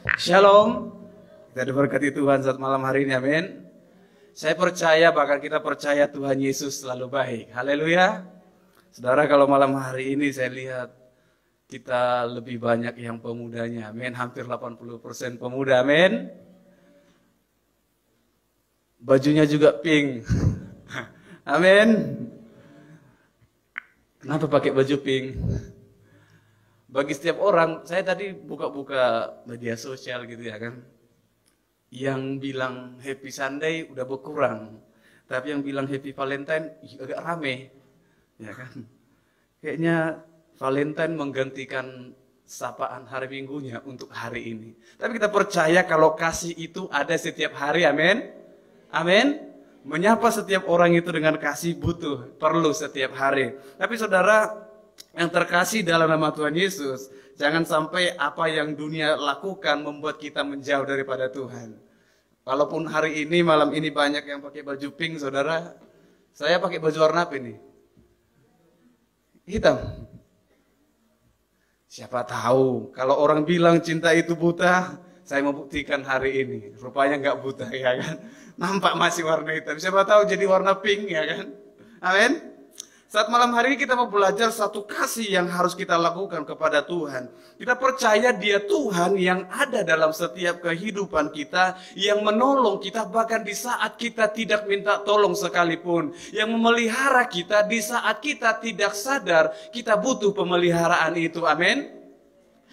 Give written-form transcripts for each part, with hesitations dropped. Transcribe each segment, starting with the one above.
Shalom. Kita diberkati Tuhan saat malam hari ini, amin. Saya percaya, bahkan kita percaya Tuhan Yesus selalu baik. Haleluya. Saudara, kalau malam hari ini saya lihat kita lebih banyak yang pemudanya, amin. Hampir 80% pemuda, amin. Bajunya juga pink. Amin. Kenapa pakai baju pink? Bagi setiap orang, saya tadi buka-buka media sosial gitu ya kan. Yang bilang Happy Sunday udah berkurang. Tapi yang bilang Happy Valentine agak rame. Ya kan. Kayaknya Valentine menggantikan sapaan hari Minggunya untuk hari ini. Tapi kita percaya kalau kasih itu ada setiap hari, amin. Amin. Menyapa setiap orang itu dengan kasih perlu setiap hari. Tapi saudara, yang terkasih dalam nama Tuhan Yesus, jangan sampai apa yang dunia lakukan membuat kita menjauh daripada Tuhan. Walaupun hari ini, malam ini banyak yang pakai baju pink, saudara, saya pakai baju warna apa ini? Hitam. Siapa tahu, kalau orang bilang cinta itu buta, saya membuktikan hari ini. Rupanya nggak buta, ya kan? Nampak masih warna hitam. Siapa tahu jadi warna pink, ya kan? Amin. Saat malam hari ini kita mau belajar satu kasih yang harus kita lakukan kepada Tuhan. Kita percaya Dia Tuhan yang ada dalam setiap kehidupan kita, yang menolong kita bahkan di saat kita tidak minta tolong sekalipun, yang memelihara kita di saat kita tidak sadar kita butuh pemeliharaan itu. Amin.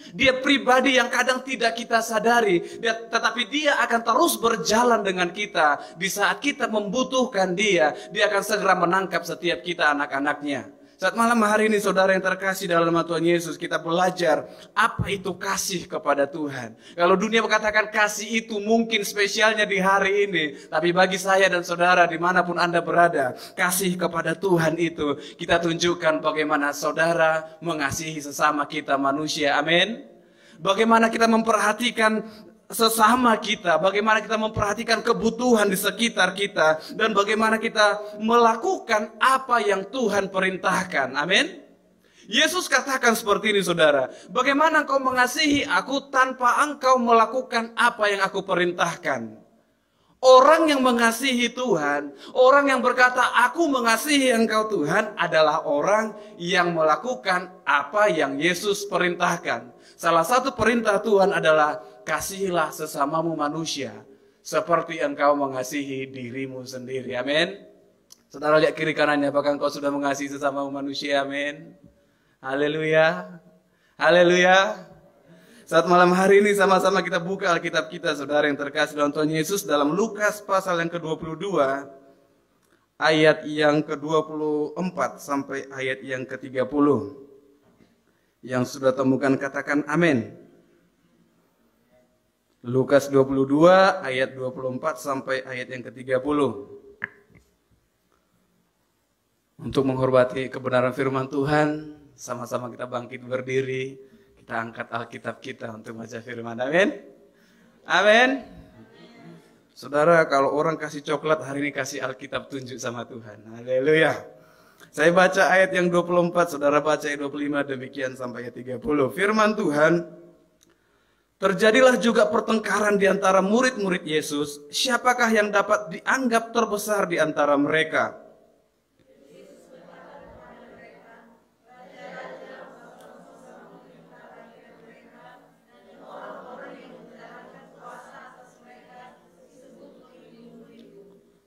Dia pribadi yang kadang tidak kita sadari, tetapi Dia akan terus berjalan dengan kita. Di saat kita membutuhkan Dia akan segera menangkap setiap kita anak-anaknya. Saat malam hari ini saudara yang terkasih dalam nama Tuhan Yesus, kita belajar apa itu kasih kepada Tuhan. Kalau dunia mengatakan kasih itu mungkin spesialnya di hari ini, tapi bagi saya dan saudara dimanapun Anda berada, kasih kepada Tuhan itu kita tunjukkan bagaimana saudara mengasihi sesama kita manusia, amin. Bagaimana kita memperhatikan sesama kita, bagaimana kita memperhatikan kebutuhan di sekitar kita, dan bagaimana kita melakukan apa yang Tuhan perintahkan. Amin. Yesus katakan seperti ini saudara, bagaimana engkau mengasihi aku tanpa engkau melakukan apa yang aku perintahkan. Orang yang mengasihi Tuhan, orang yang berkata aku mengasihi engkau Tuhan, adalah orang yang melakukan apa yang Yesus perintahkan. Salah satu perintah Tuhan adalah kasihilah sesamamu manusia seperti engkau mengasihi dirimu sendiri. Amin. Saudara lihat kiri kanannya, apakah engkau sudah mengasihi sesamamu manusia? Amin. Haleluya. Haleluya. Saat malam hari ini sama-sama kita buka Alkitab kita, saudara yang terkasih dalam Tuhan Yesus, dalam Lukas pasal yang ke-22 ayat yang ke-24 sampai ayat yang ke-30. Yang sudah temukan katakan amin. Lukas 22 ayat 24 sampai ayat yang ke-30. Untuk menghormati kebenaran firman Tuhan, sama-sama kita bangkit berdiri, kita angkat Alkitab kita untuk baca firman. Amin. Amin. Saudara, kalau orang kasih coklat, hari ini kasih Alkitab tunjuk sama Tuhan. Haleluya. Saya baca ayat yang 24, saudara baca ayat 25, demikian sampai ayat 30. Firman Tuhan, terjadilah juga pertengkaran di antara murid-murid Yesus, siapakah yang dapat dianggap terbesar di antara mereka?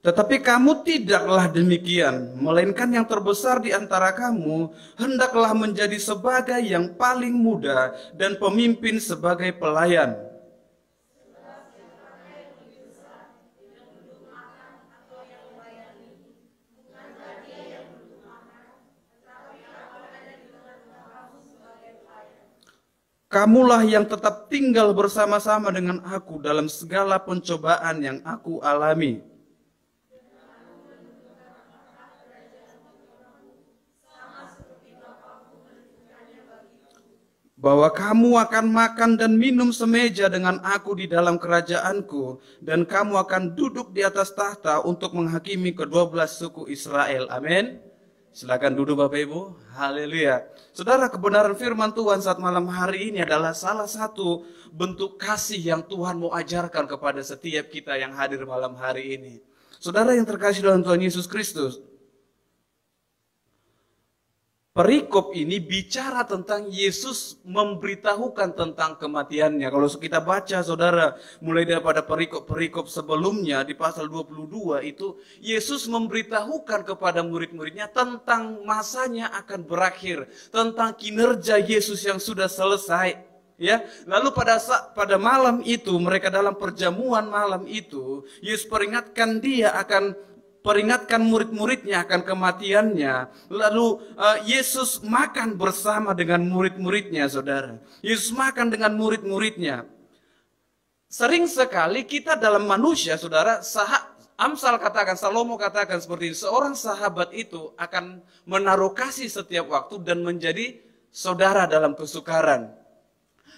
Tetapi kamu tidaklah demikian, melainkan yang terbesar di antara kamu hendaklah menjadi sebagai yang paling muda dan pemimpin sebagai pelayan. Kamulah yang tetap tinggal bersama-sama dengan aku dalam segala pencobaan yang aku alami. Bahwa kamu akan makan dan minum semeja dengan aku di dalam kerajaanku, dan kamu akan duduk di atas tahta untuk menghakimi ke-12 suku Israel. Amin. Silakan duduk Bapak Ibu. Haleluya. Saudara, kebenaran firman Tuhan saat malam hari ini adalah salah satu bentuk kasih yang Tuhan mau ajarkan kepada setiap kita yang hadir malam hari ini. Saudara yang terkasih dalam Tuhan Yesus Kristus, perikop ini bicara tentang Yesus memberitahukan tentang kematiannya. Kalau kita baca saudara, mulai daripada perikop-perikop sebelumnya di pasal 22 itu, Yesus memberitahukan kepada murid-muridnya tentang masanya akan berakhir, tentang kinerja Yesus yang sudah selesai. Ya, lalu pada malam itu, mereka dalam perjamuan malam itu, Yesus peringatkan murid-muridnya akan kematiannya. Lalu Yesus makan bersama dengan murid-muridnya, saudara. Yesus makan dengan murid-muridnya. Sering sekali kita dalam manusia, saudara, Salomo katakan seperti ini, seorang sahabat itu akan menaruh kasih setiap waktu dan menjadi saudara dalam kesukaran.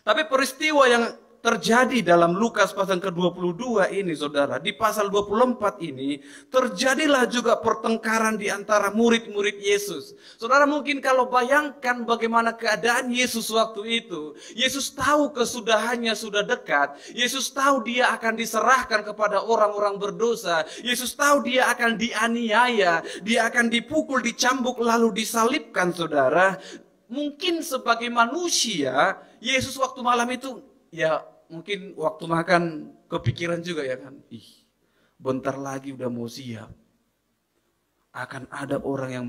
Tapi peristiwa yang terjadi dalam Lukas pasal ke-22 ini, saudara, di pasal 24 ini, terjadilah juga pertengkaran di antara murid-murid Yesus. Saudara, mungkin kalau bayangkan bagaimana keadaan Yesus waktu itu, Yesus tahu kesudahannya sudah dekat, Yesus tahu dia akan diserahkan kepada orang-orang berdosa, Yesus tahu dia akan dianiaya, dia akan dipukul, dicambuk, lalu disalibkan, saudara. Mungkin sebagai manusia, Yesus waktu malam itu, ya mungkin waktu makan kepikiran juga ya kan. Bentar lagi udah mau siap. Akan ada orang yang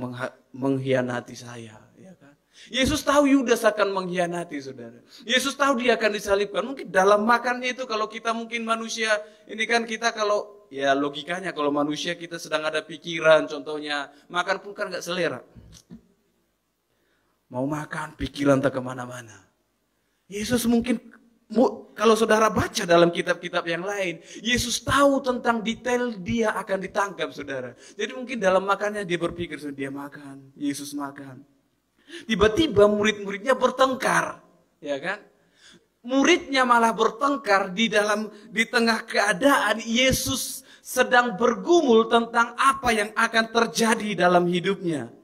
mengkhianati saya. Ya kan? Yesus tahu Yudas akan mengkhianati, saudara. Yesus tahu dia akan disalibkan. Mungkin dalam makannya itu kalau kita mungkin manusia, ini kan kita kalau, ya logikanya kalau manusia kita sedang ada pikiran, contohnya makan pun kan gak selera. Mau makan, pikiran tak kemana-mana. Yesus mungkin, kalau saudara baca dalam kitab-kitab yang lain, Yesus tahu tentang detail dia akan ditangkap, saudara. Jadi mungkin dalam makannya dia berpikir, dia makan, Yesus makan. Tiba-tiba murid-muridnya bertengkar, ya kan? Muridnya malah bertengkar di tengah keadaan Yesus sedang bergumul tentang apa yang akan terjadi dalam hidupnya.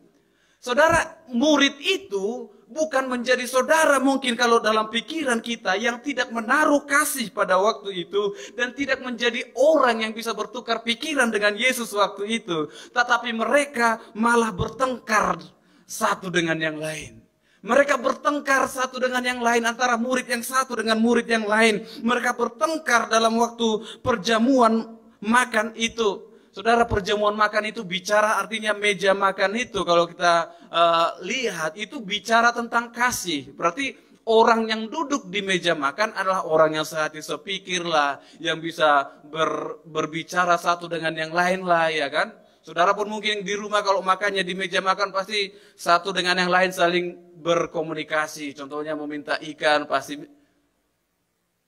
Saudara, murid itu bukan menjadi saudara mungkin kalau dalam pikiran kita yang tidak menaruh kasih pada waktu itu dan tidak menjadi orang yang bisa bertukar pikiran dengan Yesus waktu itu. Tetapi mereka malah bertengkar satu dengan yang lain. Mereka bertengkar satu dengan yang lain, antara murid yang satu dengan murid yang lain. Mereka bertengkar dalam waktu perjamuan makan itu. Saudara, perjamuan makan itu bicara artinya meja makan itu kalau kita lihat itu bicara tentang kasih. Berarti orang yang duduk di meja makan adalah orang yang sehati sepikir lah, yang bisa berbicara satu dengan yang lain lah, ya kan? Saudara pun mungkin di rumah kalau makannya di meja makan pasti satu dengan yang lain saling berkomunikasi. Contohnya mau minta ikan pasti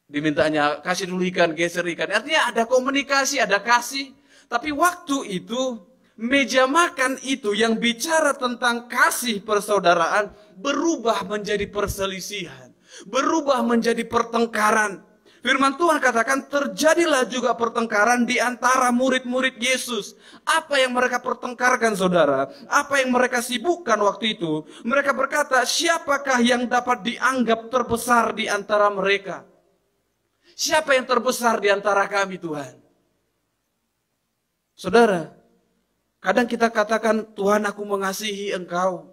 dimintanya kasih dulu ikan, geser ikan. Artinya ada komunikasi, ada kasih. Tapi waktu itu, meja makan itu yang bicara tentang kasih persaudaraan berubah menjadi perselisihan, berubah menjadi pertengkaran. Firman Tuhan katakan terjadilah juga pertengkaran di antara murid-murid Yesus. Apa yang mereka pertengkarkan, saudara? Apa yang mereka sibukkan waktu itu? Mereka berkata, siapakah yang dapat dianggap terbesar di antara mereka? Siapa yang terbesar di antara kami, Tuhan? Saudara, kadang kita katakan, Tuhan aku mengasihi engkau.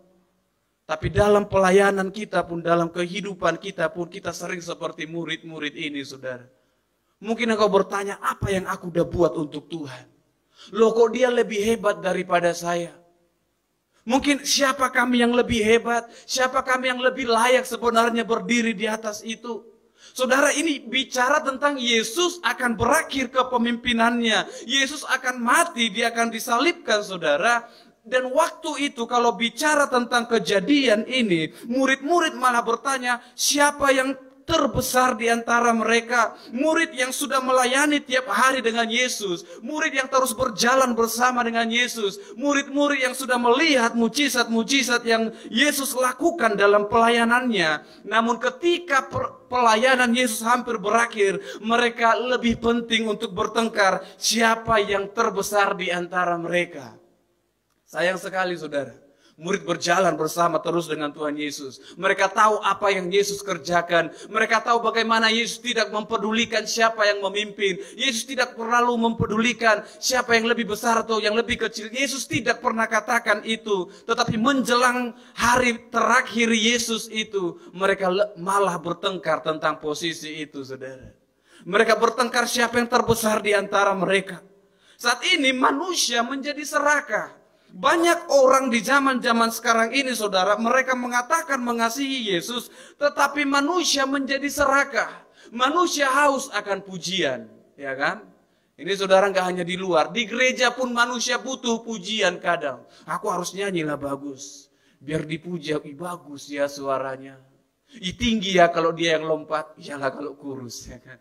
Tapi dalam pelayanan kita pun, dalam kehidupan kita pun, kita sering seperti murid-murid ini, saudara. Mungkin engkau bertanya, apa yang aku udah buat untuk Tuhan? Loh kok dia lebih hebat daripada saya? Mungkin siapa kami yang lebih hebat? Siapa kami yang lebih layak sebenarnya berdiri di atas itu? Saudara, ini bicara tentang Yesus akan berakhir kepemimpinannya. Yesus akan mati, dia akan disalibkan, saudara. Dan waktu itu kalau bicara tentang kejadian ini, murid-murid malah bertanya, siapa yang terbesar di antara mereka? Murid yang sudah melayani tiap hari dengan Yesus, murid yang terus berjalan bersama dengan Yesus, murid-murid yang sudah melihat mujizat-mujizat yang Yesus lakukan dalam pelayanannya. Namun ketika pelayanan Yesus hampir berakhir, mereka lebih penting untuk bertengkar siapa yang terbesar di antara mereka. Sayang sekali, saudara. Murid berjalan bersama terus dengan Tuhan Yesus. Mereka tahu apa yang Yesus kerjakan. Mereka tahu bagaimana Yesus tidak mempedulikan siapa yang memimpin. Yesus tidak terlalu mempedulikan siapa yang lebih besar atau yang lebih kecil. Yesus tidak pernah katakan itu. Tetapi menjelang hari terakhir Yesus itu, mereka malah bertengkar tentang posisi itu, saudara. Mereka bertengkar siapa yang terbesar di antara mereka. Saat ini manusia menjadi serakah. Banyak orang di zaman-zaman sekarang ini, saudara, mereka mengatakan mengasihi Yesus, tetapi manusia menjadi serakah. Manusia haus akan pujian, ya kan? Ini saudara nggak hanya di luar, di gereja pun manusia butuh pujian kadang. Aku harus nyanyilah bagus, biar dipuji, bagus ya suaranya. Tinggi ya kalau dia yang lompat, iyalah kalau kurus, ya kan?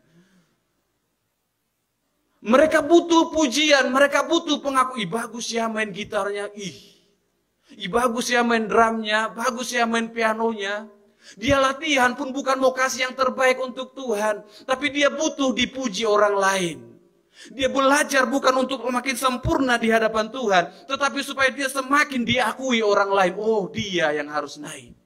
Mereka butuh pujian, mereka butuh pengakuan. Bagus ya main gitarnya, bagus ya main drumnya, bagus ya main pianonya. Dia latihan pun bukan mau kasih yang terbaik untuk Tuhan, tapi dia butuh dipuji orang lain. Dia belajar bukan untuk semakin sempurna di hadapan Tuhan, tetapi supaya dia semakin diakui orang lain. Oh, dia yang harus naik.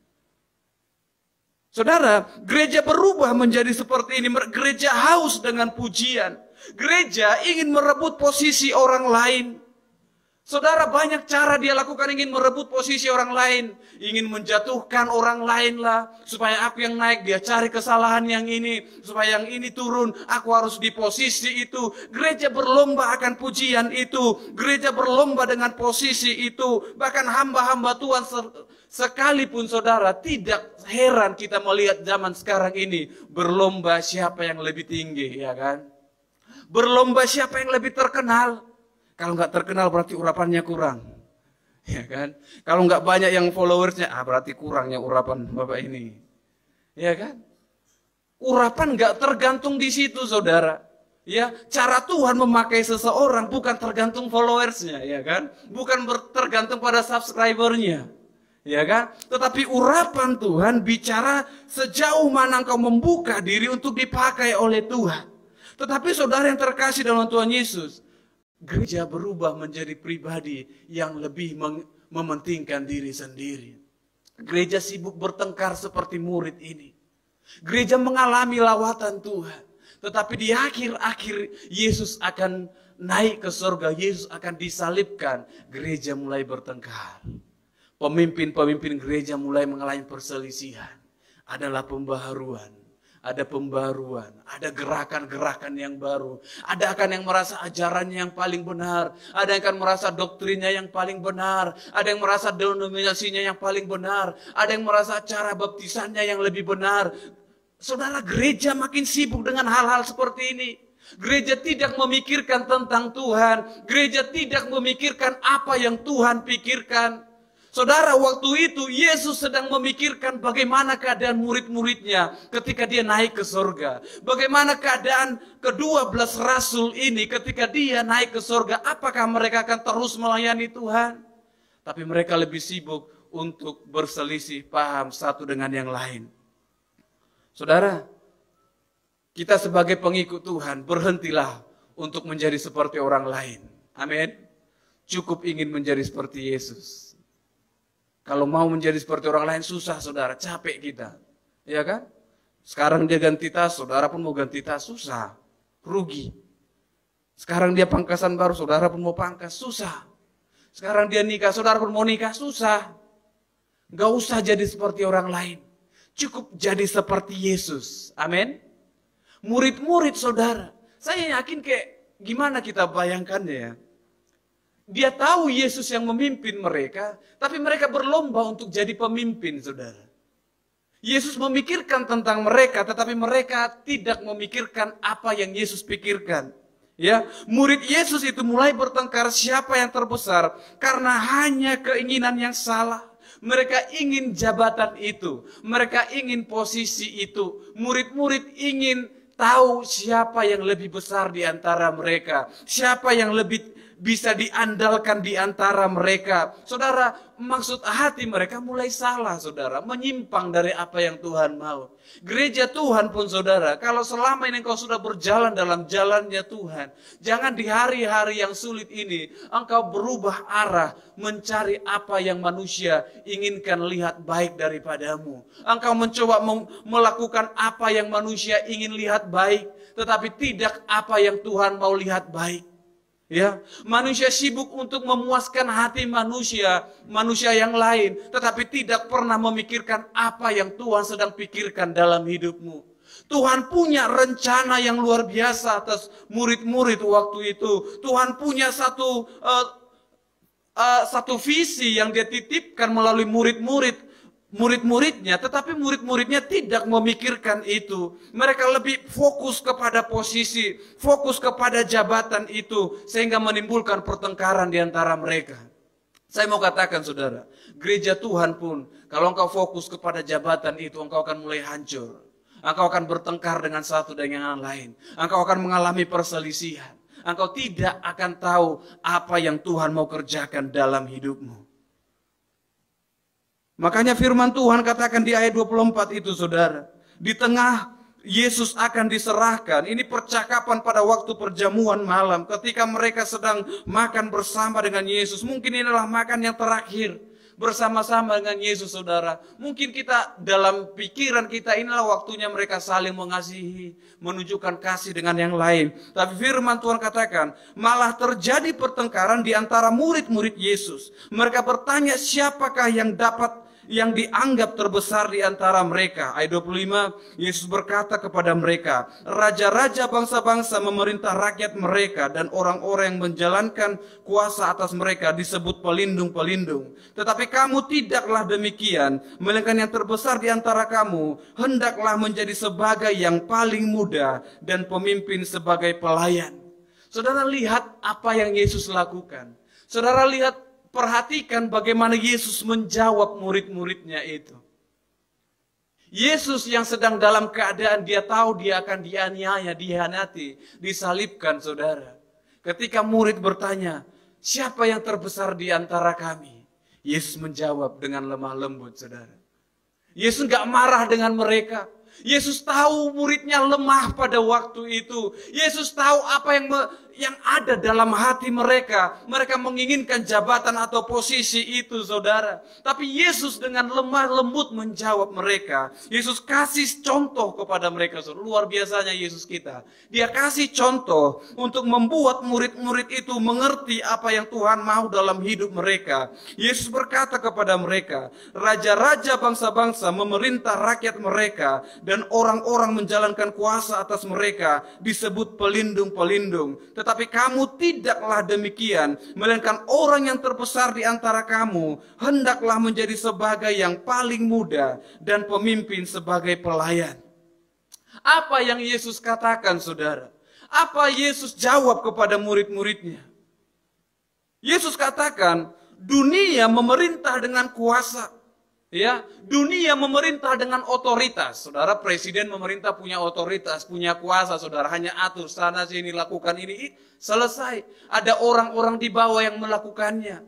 Saudara, gereja berubah menjadi seperti ini. Gereja haus dengan pujian. Gereja ingin merebut posisi orang lain. Saudara, banyak cara dia lakukan ingin merebut posisi orang lain. Ingin menjatuhkan orang lain lah. Supaya aku yang naik, dia cari kesalahan yang ini. Supaya yang ini turun, aku harus di posisi itu. Gereja berlomba akan pujian itu. Gereja berlomba dengan posisi itu. Bahkan hamba-hamba Tuhan sekalipun, saudara, tidak heran kita melihat zaman sekarang ini. Berlomba siapa yang lebih tinggi, ya kan? Berlomba siapa yang lebih terkenal. Kalau nggak terkenal berarti urapannya kurang, ya kan? Kalau nggak banyak yang followersnya, berarti kurangnya urapan bapak ini, ya kan? Urapan nggak tergantung di situ, saudara. Ya, cara Tuhan memakai seseorang bukan tergantung followersnya, ya kan? Bukan tergantung pada subscribernya, ya kan? Tetapi urapan Tuhan bicara sejauh mana engkau membuka diri untuk dipakai oleh Tuhan. Tetapi saudara yang terkasih dalam Tuhan Yesus, gereja berubah menjadi pribadi yang lebih mementingkan diri sendiri. Gereja sibuk bertengkar seperti murid ini. Gereja mengalami lawatan Tuhan. Tetapi di akhir-akhir Yesus akan naik ke surga, Yesus akan disalibkan. Gereja mulai bertengkar. Pemimpin-pemimpin gereja mulai mengalami perselisihan. Adalah pembaharuan. Ada pembaruan, ada gerakan-gerakan yang baru. Ada akan yang merasa ajarannya yang paling benar. Ada yang akan merasa doktrinnya yang paling benar. Ada yang merasa denominasinya yang paling benar. Ada yang merasa cara baptisannya yang lebih benar. Saudara, gereja makin sibuk dengan hal-hal seperti ini. Gereja tidak memikirkan tentang Tuhan. Gereja tidak memikirkan apa yang Tuhan pikirkan. Saudara, waktu itu Yesus sedang memikirkan bagaimana keadaan murid-muridnya ketika dia naik ke surga. Bagaimana keadaan ke-12 rasul ini ketika dia naik ke surga. Apakah mereka akan terus melayani Tuhan? Tapi mereka lebih sibuk untuk berselisih paham satu dengan yang lain. Saudara, kita sebagai pengikut Tuhan berhentilah untuk menjadi seperti orang lain. Amin. Cukup ingin menjadi seperti Yesus. Kalau mau menjadi seperti orang lain susah, saudara, capek kita, ya kan? Sekarang dia ganti tas, saudara pun mau ganti tas, susah, rugi. Sekarang dia pangkasan baru, saudara pun mau pangkas, susah. Sekarang dia nikah, saudara pun mau nikah, susah. Gak usah jadi seperti orang lain, cukup jadi seperti Yesus, amin. Murid-murid saudara, saya yakin kayak gimana kita bayangkannya ya. Dia tahu Yesus yang memimpin mereka, tapi mereka berlomba untuk jadi pemimpin, saudara. Yesus memikirkan tentang mereka, tetapi mereka tidak memikirkan apa yang Yesus pikirkan. Ya, murid Yesus itu mulai bertengkar siapa yang terbesar karena hanya keinginan yang salah. Mereka ingin jabatan itu, mereka ingin posisi itu. Murid-murid ingin tahu siapa yang lebih besar di antara mereka, siapa yang lebih bisa diandalkan di antara mereka. Saudara, maksud hati mereka mulai salah, saudara. Menyimpang dari apa yang Tuhan mau. Gereja Tuhan pun, saudara, kalau selama ini engkau sudah berjalan dalam jalannya Tuhan, jangan di hari-hari yang sulit ini, engkau berubah arah, mencari apa yang manusia inginkan lihat baik daripadamu. Engkau mencoba melakukan apa yang manusia ingin lihat baik, tetapi tidak apa yang Tuhan mau lihat baik. Ya, manusia sibuk untuk memuaskan hati manusia yang lain, tetapi tidak pernah memikirkan apa yang Tuhan sedang pikirkan dalam hidupmu. Tuhan punya rencana yang luar biasa atas murid-murid waktu itu. Tuhan punya satu visi yang dia titipkan melalui murid-muridnya, tetapi murid-muridnya tidak memikirkan itu. Mereka lebih fokus kepada posisi, fokus kepada jabatan itu, sehingga menimbulkan pertengkaran di antara mereka. Saya mau katakan, saudara, gereja Tuhan pun, kalau engkau fokus kepada jabatan itu, engkau akan mulai hancur. Engkau akan bertengkar dengan satu dengan yang lain. Engkau akan mengalami perselisihan. Engkau tidak akan tahu apa yang Tuhan mau kerjakan dalam hidupmu. Makanya firman Tuhan katakan di ayat 24 itu, saudara. Di tengah Yesus akan diserahkan. Ini percakapan pada waktu perjamuan malam. Ketika mereka sedang makan bersama dengan Yesus. Mungkin inilah makan yang terakhir bersama-sama dengan Yesus, saudara. Mungkin kita dalam pikiran kita inilah waktunya mereka saling mengasihi, menunjukkan kasih dengan yang lain. Tapi firman Tuhan katakan, malah terjadi pertengkaran di antara murid-murid Yesus. Mereka bertanya, siapakah yang dianggap terbesar di antara mereka. Ayat 25, Yesus berkata kepada mereka, raja-raja bangsa-bangsa memerintah rakyat mereka, dan orang-orang yang menjalankan kuasa atas mereka disebut pelindung-pelindung. Tetapi kamu tidaklah demikian, melainkan yang terbesar di antara kamu hendaklah menjadi sebagai yang paling muda, dan pemimpin sebagai pelayan. Saudara, lihat apa yang Yesus lakukan. Saudara, lihat, perhatikan bagaimana Yesus menjawab murid-muridnya itu. Yesus yang sedang dalam keadaan dia tahu dia akan dianiaya, dihianati, disalibkan, saudara. Ketika murid bertanya, siapa yang terbesar di antara kami? Yesus menjawab dengan lemah lembut, saudara. Yesus gak marah dengan mereka. Yesus tahu muridnya lemah pada waktu itu. Yesus tahu apa yang ada dalam hati mereka. Mereka menginginkan jabatan atau posisi itu, saudara. Tapi Yesus dengan lemah lembut menjawab mereka. Yesus kasih contoh kepada mereka, saudara. Luar biasanya Yesus kita. Dia kasih contoh untuk membuat murid-murid itu mengerti apa yang Tuhan mau dalam hidup mereka. Yesus berkata kepada mereka, raja-raja bangsa-bangsa memerintah rakyat mereka, dan orang-orang menjalankan kuasa atas mereka disebut pelindung-pelindung. Tetapi kamu tidaklah demikian, melainkan orang yang terbesar di antara kamu hendaklah menjadi sebagai yang paling muda, dan pemimpin sebagai pelayan. Apa yang Yesus katakan, saudara? Apa Yesus jawab kepada murid-muridnya? Yesus katakan, dunia memerintah dengan kuasa. Ya, dunia memerintah dengan otoritas. Saudara, presiden memerintah punya otoritas, punya kuasa, saudara. Hanya atur sana sini, lakukan ini, selesai. Ada orang-orang di bawah yang melakukannya.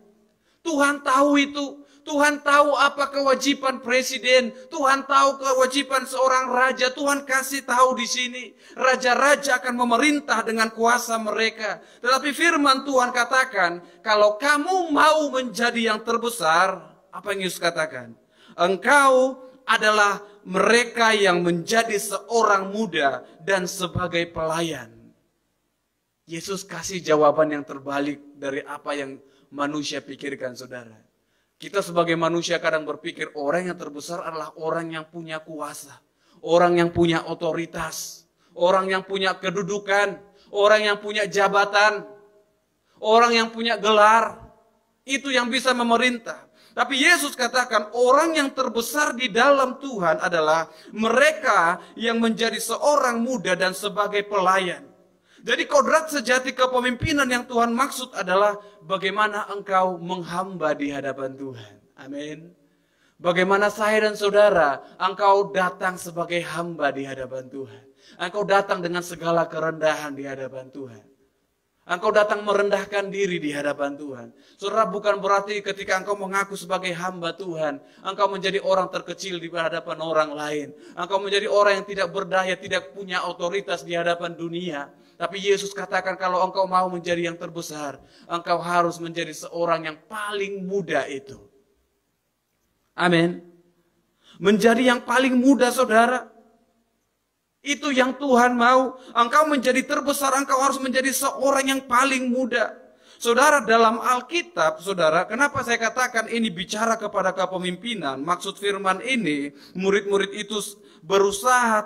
Tuhan tahu itu. Tuhan tahu apa kewajiban presiden. Tuhan tahu kewajiban seorang raja. Tuhan kasih tahu di sini. Raja-raja akan memerintah dengan kuasa mereka. Tetapi firman Tuhan katakan, kalau kamu mau menjadi yang terbesar, apa yang Yesus katakan? Engkau adalah mereka yang menjadi seorang muda dan sebagai pelayan. Yesus kasih jawaban yang terbalik dari apa yang manusia pikirkan, saudara. Kita sebagai manusia kadang berpikir orang yang terbesar adalah orang yang punya kuasa. Orang yang punya otoritas. Orang yang punya kedudukan. Orang yang punya jabatan. Orang yang punya gelar. Itu yang bisa memerintah. Tapi Yesus katakan orang yang terbesar di dalam Tuhan adalah mereka yang menjadi seorang muda dan sebagai pelayan. Jadi kodrat sejati kepemimpinan yang Tuhan maksud adalah bagaimana engkau menghamba di hadapan Tuhan. Amin. Bagaimana saya dan saudara, engkau datang sebagai hamba di hadapan Tuhan. Engkau datang dengan segala kerendahan di hadapan Tuhan. Engkau datang merendahkan diri di hadapan Tuhan. Saudara, bukan berarti ketika engkau mengaku sebagai hamba Tuhan, engkau menjadi orang terkecil di hadapan orang lain. Engkau menjadi orang yang tidak berdaya, tidak punya otoritas di hadapan dunia. Tapi Yesus katakan kalau engkau mau menjadi yang terbesar, engkau harus menjadi seorang yang paling muda itu. Amin. Menjadi yang paling muda, saudara. Itu yang Tuhan mau. Engkau menjadi terbesar, engkau harus menjadi seorang yang paling muda. Saudara, dalam Alkitab, saudara, kenapa saya katakan ini bicara kepada kepemimpinan? Maksud firman ini, murid-murid itu berusaha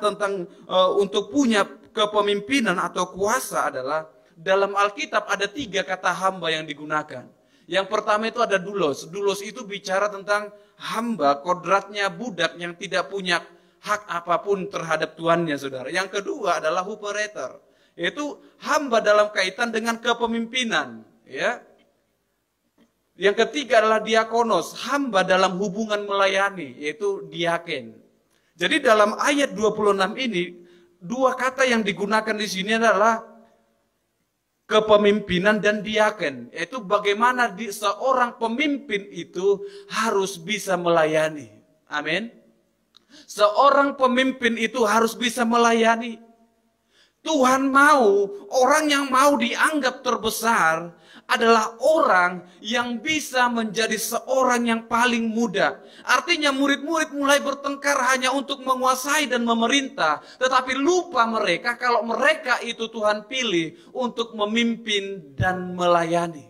untuk punya kepemimpinan atau kuasa adalah, dalam Alkitab ada 3 kata hamba yang digunakan. Yang pertama itu ada doulos. Doulos itu bicara tentang hamba, kodratnya budak yang tidak punya hak apapun terhadap tuannya, saudara. Yang kedua adalah operator, yaitu hamba dalam kaitan dengan kepemimpinan. Ya. Yang ketiga adalah diakonos, hamba dalam hubungan melayani, yaitu diaken. Jadi dalam ayat 26 ini, 2 kata yang digunakan di sini adalah kepemimpinan dan diaken, yaitu bagaimana seorang pemimpin itu harus bisa melayani. Amin. Seorang pemimpin itu harus bisa melayani. Tuhan mau, orang yang mau dianggap terbesar adalah orang yang bisa menjadi seorang yang paling muda. Artinya murid-murid mulai bertengkar hanya untuk menguasai dan memerintah. Tetapi lupa mereka kalau mereka itu Tuhan pilih untuk memimpin dan melayani.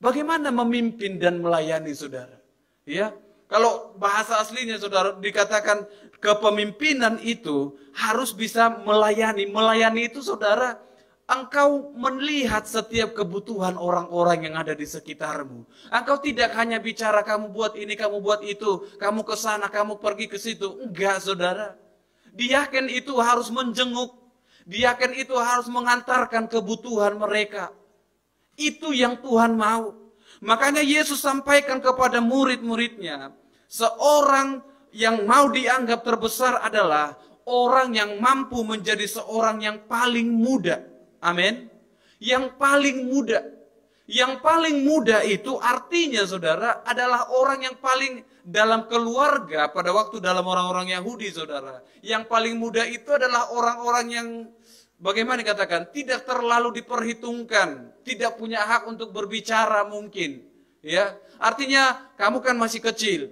Bagaimana memimpin dan melayani, saudara? Ya. Kalau bahasa aslinya, saudara, dikatakan kepemimpinan itu harus bisa melayani. Melayani itu, saudara, engkau melihat setiap kebutuhan orang-orang yang ada di sekitarmu. Engkau tidak hanya bicara kamu buat ini, kamu buat itu, kamu ke sana, kamu pergi ke situ. Enggak, saudara. Diaken itu harus menjenguk. Diaken itu harus mengantarkan kebutuhan mereka. Itu yang Tuhan mau. Makanya Yesus sampaikan kepada murid-muridnya, seorang yang mau dianggap terbesar adalah orang yang mampu menjadi seorang yang paling muda. Amin. Yang paling muda. Yang paling muda itu artinya, saudara, adalah orang yang paling dalam keluarga pada waktu dalam orang-orang Yahudi, saudara. Yang paling muda itu adalah orang-orang yang, bagaimana dikatakan, tidak terlalu diperhitungkan, tidak punya hak untuk berbicara mungkin. Ya, artinya kamu kan masih kecil.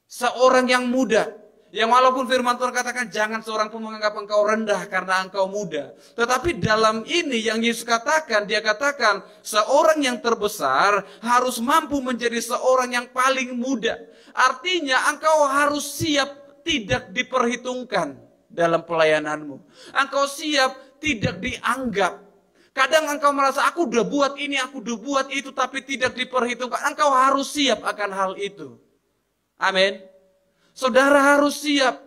Seorang yang muda, yang walaupun firman Tuhan katakan jangan seorang pun menganggap engkau rendah karena engkau muda. Tetapi dalam ini yang Yesus katakan, dia katakan seorang yang terbesar harus mampu menjadi seorang yang paling muda. Artinya engkau harus siap tidak diperhitungkan dalam pelayananmu. Engkau siap tidak dianggap. Kadang engkau merasa aku udah buat ini, aku udah buat itu, tapi tidak diperhitungkan. Engkau harus siap akan hal itu. Amin. Saudara harus siap.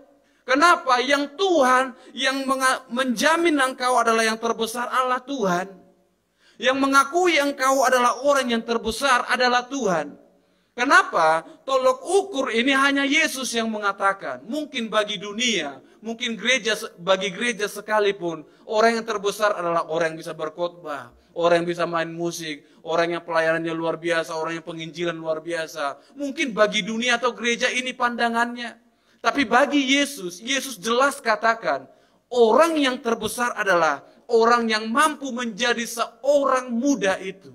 Kenapa? Yang Tuhan yang menjamin engkau adalah yang terbesar adalah Tuhan. Yang mengakui engkau adalah orang yang terbesar adalah Tuhan. Kenapa? Tolok ukur ini hanya Yesus yang mengatakan. Mungkin bagi dunia, mungkin bagi gereja sekalipun, orang yang terbesar adalah orang yang bisa berkhotbah, orang yang bisa main musik, orang yang pelayanannya luar biasa, orang yang penginjilan luar biasa. Mungkin bagi dunia atau gereja ini pandangannya. Tapi bagi Yesus, Yesus jelas katakan, orang yang terbesar adalah orang yang mampu menjadi seorang muda itu.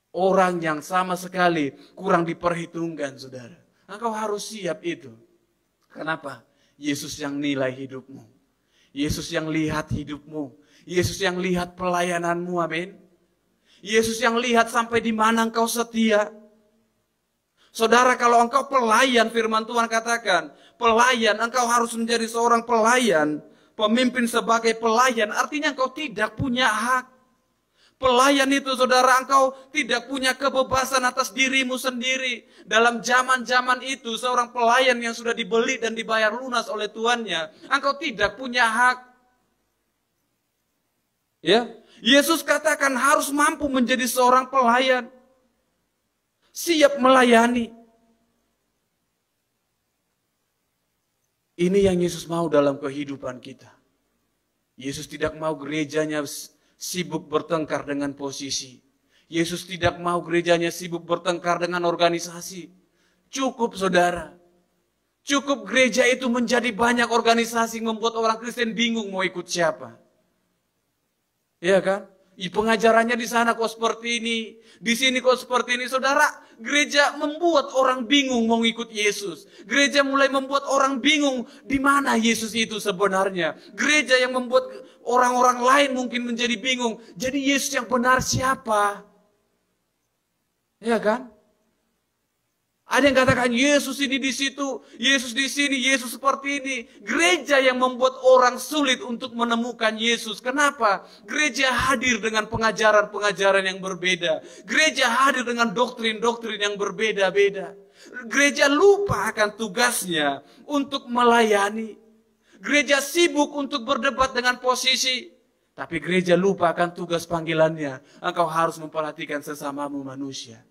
Orang yang sama sekali kurang diperhitungkan, saudara. Engkau harus siap itu. Kenapa? Yesus yang nilai hidupmu. Yesus yang lihat hidupmu. Yesus yang lihat pelayananmu, amin. Yesus yang lihat sampai di mana engkau setia. Saudara, kalau engkau pelayan, firman Tuhan katakan, pelayan, engkau harus menjadi seorang pelayan. Pemimpin sebagai pelayan, artinya engkau tidak punya hak. Pelayan itu, saudara, engkau tidak punya kebebasan atas dirimu sendiri. Dalam zaman-zaman itu, seorang pelayan yang sudah dibeli dan dibayar lunas oleh tuannya, engkau tidak punya hak. Ya, Yesus katakan harus mampu menjadi seorang pelayan. Siap melayani. Ini yang Yesus mau dalam kehidupan kita. Yesus tidak mau gerejanya sibuk bertengkar dengan posisi. Yesus tidak mau gerejanya sibuk bertengkar dengan organisasi. Cukup saudara. Cukup gereja itu menjadi banyak organisasi membuat orang Kristen bingung mau ikut siapa. Iya kan? Pengajarannya di sana kok seperti ini, di sini kok seperti ini. Saudara, gereja membuat orang bingung mau ikut Yesus. Gereja mulai membuat orang bingung di mana Yesus itu sebenarnya. Gereja yang membuat orang-orang lain mungkin menjadi bingung. Jadi Yesus yang benar siapa? Iya kan? Ada yang katakan Yesus ini di situ, Yesus di sini, Yesus seperti ini. Gereja yang membuat orang sulit untuk menemukan Yesus. Kenapa? Gereja hadir dengan pengajaran-pengajaran yang berbeda. Gereja hadir dengan doktrin-doktrin yang berbeda-beda. Gereja lupa akan tugasnya untuk melayani. Gereja sibuk untuk berdebat dengan posisi. Tapi gereja lupa akan tugas panggilannya. Engkau harus memperhatikan sesamamu manusia.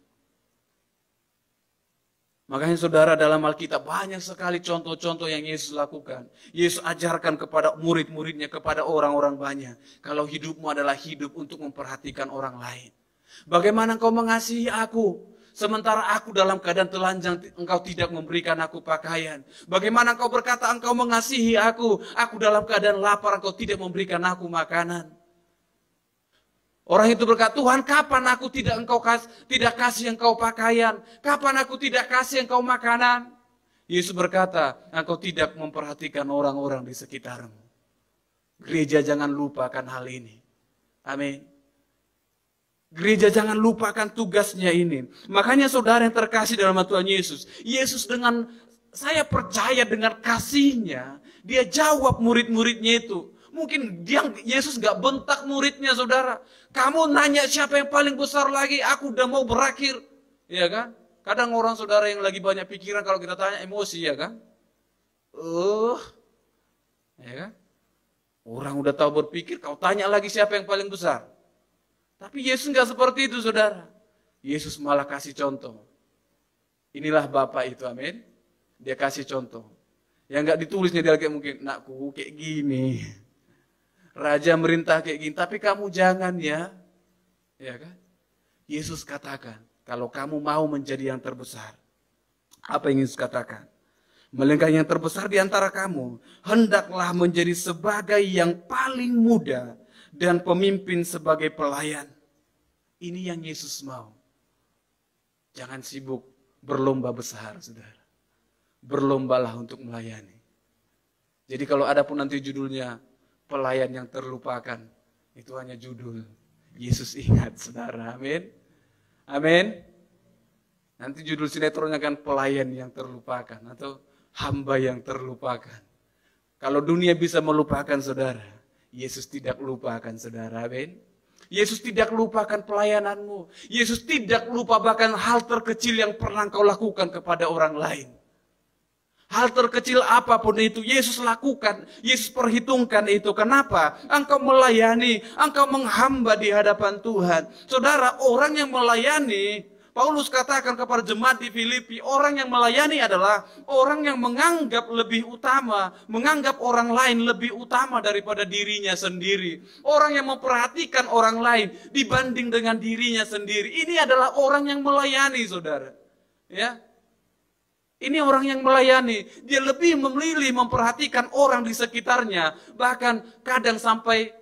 Makanya saudara, dalam Alkitab banyak sekali contoh-contoh yang Yesus lakukan. Yesus ajarkan kepada murid-muridnya, kepada orang-orang banyak. Kalau hidupmu adalah hidup untuk memperhatikan orang lain. Bagaimana engkau mengasihi aku? Sementara aku dalam keadaan telanjang, engkau tidak memberikan aku pakaian. Bagaimana engkau berkata engkau mengasihi aku? Aku dalam keadaan lapar, engkau tidak memberikan aku makanan. Orang itu berkata, Tuhan, kapan aku tidak kasih engkau pakaian? Kapan aku tidak kasih engkau makanan? Yesus berkata, engkau tidak memperhatikan orang-orang di sekitarmu. Gereja jangan lupakan hal ini. Amin. Gereja jangan lupakan tugasnya ini. Makanya saudara yang terkasih dalam Tuhan Yesus. Yesus dengan, saya percaya dengan kasihnya, dia jawab murid-muridnya itu. Mungkin Yesus gak bentak muridnya saudara. Kamu nanya siapa yang paling besar lagi, aku udah mau berakhir. Iya kan? Kadang orang saudara yang lagi banyak pikiran kalau kita tanya emosi ya kan? Ya kan? Orang udah tahu berpikir, kau tanya lagi siapa yang paling besar. Tapi Yesus gak seperti itu saudara. Yesus malah kasih contoh. Inilah Bapak itu, amin. Dia kasih contoh. Yang gak ditulisnya dia kayak mungkin, nakku kayak gini. Raja merintah kayak gini, tapi kamu jangan ya. Ya kan? Yesus katakan, kalau kamu mau menjadi yang terbesar. Apa yang Yesus katakan? Melainkan yang terbesar di antara kamu, hendaklah menjadi sebagai yang paling muda dan pemimpin sebagai pelayan. Ini yang Yesus mau. Jangan sibuk berlomba besar, saudara. Berlombalah untuk melayani. Jadi kalau ada pun nanti judulnya, pelayan yang terlupakan, itu hanya judul. Yesus ingat, saudara. Amin. Amin. Nanti judul sinetronnya kan pelayan yang terlupakan atau hamba yang terlupakan. Kalau dunia bisa melupakan saudara, Yesus tidak lupakan saudara. Amin. Yesus tidak lupakan pelayananmu. Yesus tidak lupa bahkan hal terkecil yang pernah kau lakukan kepada orang lain. Hal terkecil apapun itu Yesus lakukan, Yesus perhitungkan itu. Kenapa? Engkau melayani, engkau menghamba di hadapan Tuhan. Saudara, orang yang melayani, Paulus katakan kepada jemaat di Filipi, orang yang melayani adalah orang yang menganggap lebih utama, menganggap orang lain lebih utama daripada dirinya sendiri. Orang yang memperhatikan orang lain dibanding dengan dirinya sendiri. Ini adalah orang yang melayani, saudara. Ya. Ini orang yang melayani, dia lebih memilih memperhatikan orang di sekitarnya, bahkan kadang sampai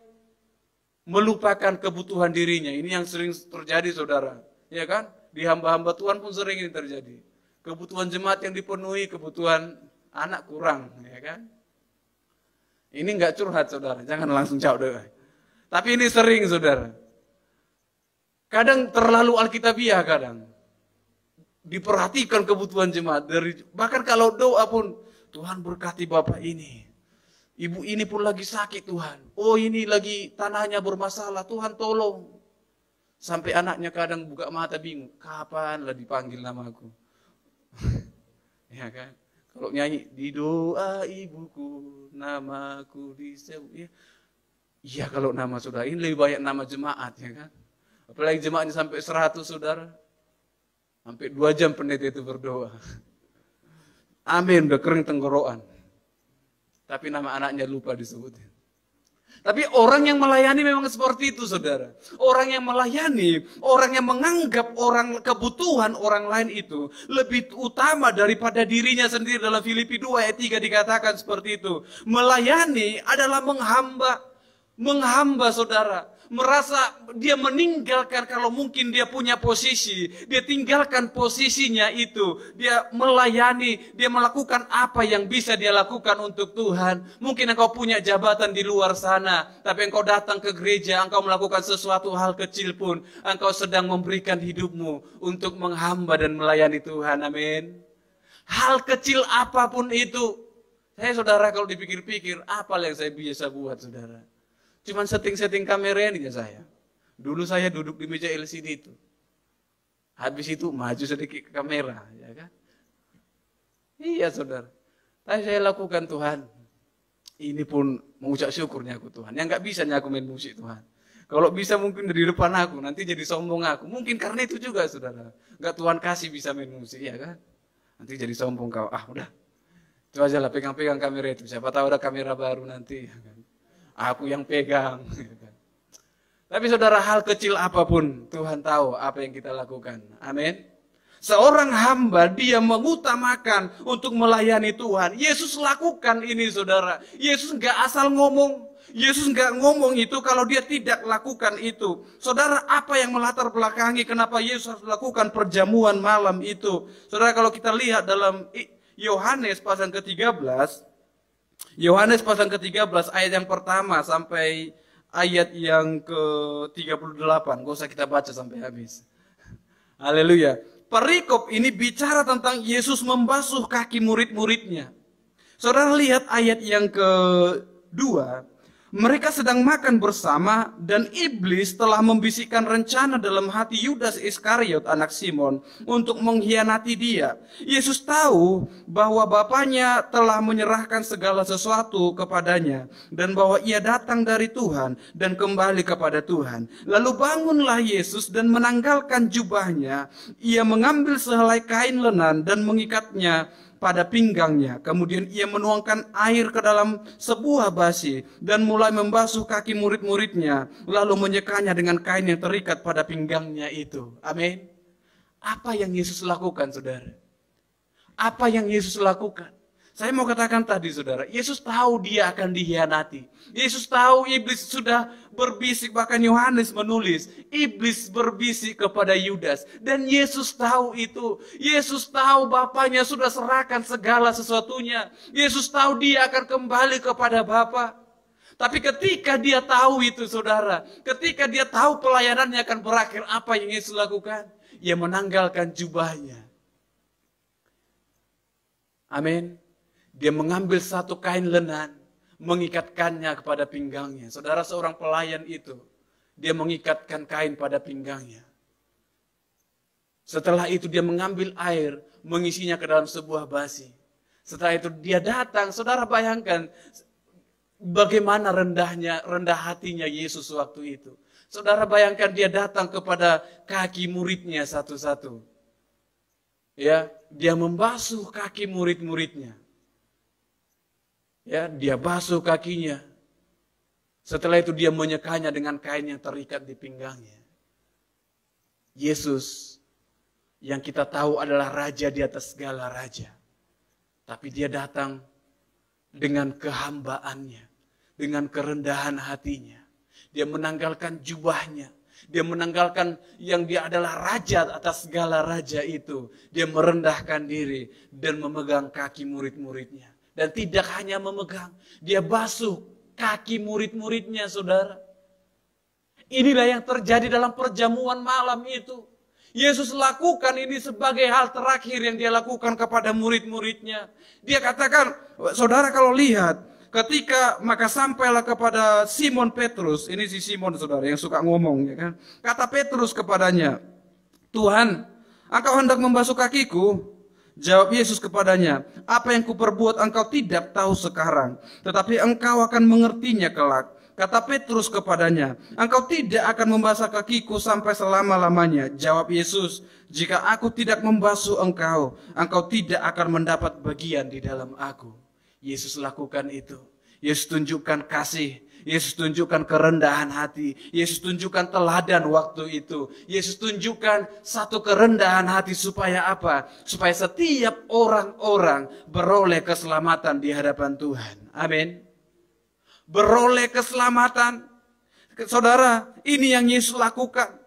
melupakan kebutuhan dirinya. Ini yang sering terjadi saudara, ya kan? Di hamba-hamba Tuhan pun sering ini terjadi. Kebutuhan jemaat yang dipenuhi, kebutuhan anak kurang, ya kan? Ini enggak curhat saudara, jangan langsung jawab doa. Tapi ini sering saudara. Kadang terlalu alkitabiah kadang. Diperhatikan kebutuhan jemaat. Bahkan kalau doa pun, Tuhan berkati bapak ini. Ibu ini pun lagi sakit Tuhan. Oh ini lagi tanahnya bermasalah, Tuhan tolong. Sampai anaknya kadang buka mata bingung. Kapan lah dipanggil namaku? Ya kan? Kalau nyanyi, di doa ibuku, namaku disebut. Iya kalau nama saudara, ini lebih banyak nama jemaat ya kan? Apalagi jemaatnya sampai 100 saudara. Sampai 2 jam pendeta itu berdoa. Amin, udah kering tenggorokan. Tapi nama anaknya lupa disebutin. Tapi orang yang melayani memang seperti itu, saudara. Orang yang melayani, orang yang menganggap kebutuhan orang lain itu lebih utama daripada dirinya sendiri. Dalam Filipi 2 ayat 3 dikatakan seperti itu. Melayani adalah menghamba. Menghamba, saudara. Merasa dia meninggalkan, kalau mungkin dia punya posisi, dia tinggalkan posisinya itu. Dia melayani, dia melakukan apa yang bisa dia lakukan untuk Tuhan. Mungkin engkau punya jabatan di luar sana, tapi engkau datang ke gereja, engkau melakukan sesuatu hal kecil pun, engkau sedang memberikan hidupmu untuk menghamba dan melayani Tuhan. Amin. Hal kecil apapun itu. Saudara, kalau dipikir-pikir, apa yang saya biasa buat, saudara? Cuman setting-setting kamera ini saya. Dulu saya duduk di meja LCD itu. Habis itu maju sedikit ke kamera, ya kan? Iya, saudara. Tapi saya lakukan, Tuhan. Ini pun mengucap syukurnya aku, Tuhan. Yang nggak bisa aku main musik, Tuhan. Kalau bisa mungkin dari depan aku, nanti jadi sombong aku. Mungkin karena itu juga, saudara. Nggak Tuhan kasih bisa main musik, ya kan? Nanti jadi sombong kau. Udah. Itu aja lah, pegang-pegang kamera itu. Siapa tahu ada kamera baru nanti, ya kan? Aku yang pegang. Tapi saudara, hal kecil apapun Tuhan tahu apa yang kita lakukan. Amin. Seorang hamba dia mengutamakan untuk melayani Tuhan. Yesus lakukan ini, saudara. Yesus nggak asal ngomong. Yesus nggak ngomong itu kalau dia tidak lakukan itu. Saudara, apa yang melatar belakangi kenapa Yesus harus lakukan perjamuan malam itu? Saudara, kalau kita lihat dalam Yohanes pasal ke-13, Yohanes pasal ke-13 ayat yang pertama sampai ayat yang ke-38. Gak usah kita baca sampai habis. Haleluya. Perikop ini bicara tentang Yesus membasuh kaki murid-muridnya. Saudara lihat ayat yang kedua. Mereka sedang makan bersama dan iblis telah membisikkan rencana dalam hati Yudas Iskariot anak Simon untuk mengkhianati dia. Yesus tahu bahwa Bapanya telah menyerahkan segala sesuatu kepadanya dan bahwa ia datang dari Tuhan dan kembali kepada Tuhan. Lalu bangunlah Yesus dan menanggalkan jubahnya. Ia mengambil sehelai kain lenan dan mengikatnya pada pinggangnya. Kemudian ia menuangkan air ke dalam sebuah basi dan mulai membasuh kaki murid-muridnya, lalu menyekanya dengan kain yang terikat pada pinggangnya itu. Amin. Apa yang Yesus lakukan, saudara? Apa yang Yesus lakukan? Saya mau katakan tadi, saudara, Yesus tahu dia akan dikhianati. Yesus tahu iblis sudah berbisik, bahkan Yohanes menulis, iblis berbisik kepada Yudas. Dan Yesus tahu itu. Yesus tahu Bapanya sudah serahkan segala sesuatunya. Yesus tahu dia akan kembali kepada Bapa. Tapi ketika dia tahu itu, saudara, ketika dia tahu pelayanannya akan berakhir, apa yang Yesus lakukan? Ia menanggalkan jubahnya. Amin. Dia mengambil satu kain lenan, mengikatkannya kepada pinggangnya. Saudara, seorang pelayan itu, dia mengikatkan kain pada pinggangnya. Setelah itu dia mengambil air, mengisinya ke dalam sebuah basi. Setelah itu dia datang, saudara bayangkan bagaimana rendah hatinya Yesus waktu itu. Saudara bayangkan dia datang kepada kaki muridnya satu-satu. Ya, dia membasuh kaki murid-muridnya. Ya, dia basuh kakinya. Setelah itu dia menyekanya dengan kain yang terikat di pinggangnya. Yesus yang kita tahu adalah raja di atas segala raja. Tapi dia datang dengan kehambaannya, dengan kerendahan hatinya. Dia menanggalkan jubahnya. Dia menanggalkan yang dia adalah raja atas segala raja itu. Dia merendahkan diri dan memegang kaki murid-muridnya. Dan tidak hanya memegang, dia basuh kaki murid-muridnya, saudara. Inilah yang terjadi dalam perjamuan malam itu. Yesus lakukan ini sebagai hal terakhir yang dia lakukan kepada murid-muridnya. Dia katakan, saudara kalau lihat, ketika maka sampailah kepada Simon Petrus, ini si Simon saudara yang suka ngomong, ya kan? Kata Petrus kepadanya, Tuhan, engkau hendak membasuh kakiku? Jawab Yesus kepadanya, apa yang kuperbuat engkau tidak tahu sekarang, tetapi engkau akan mengertinya kelak. Kata Petrus kepadanya, engkau tidak akan membasuh kakiku sampai selama-lamanya. Jawab Yesus, jika aku tidak membasuh engkau, engkau tidak akan mendapat bagian di dalam aku. Yesus lakukan itu. Yesus tunjukkan kasih. Yesus tunjukkan kerendahan hati. Yesus tunjukkan teladan waktu itu. Yesus tunjukkan satu kerendahan hati supaya apa? Supaya setiap orang-orang beroleh keselamatan di hadapan Tuhan. Amin. Beroleh keselamatan. Saudara, ini yang Yesus lakukan.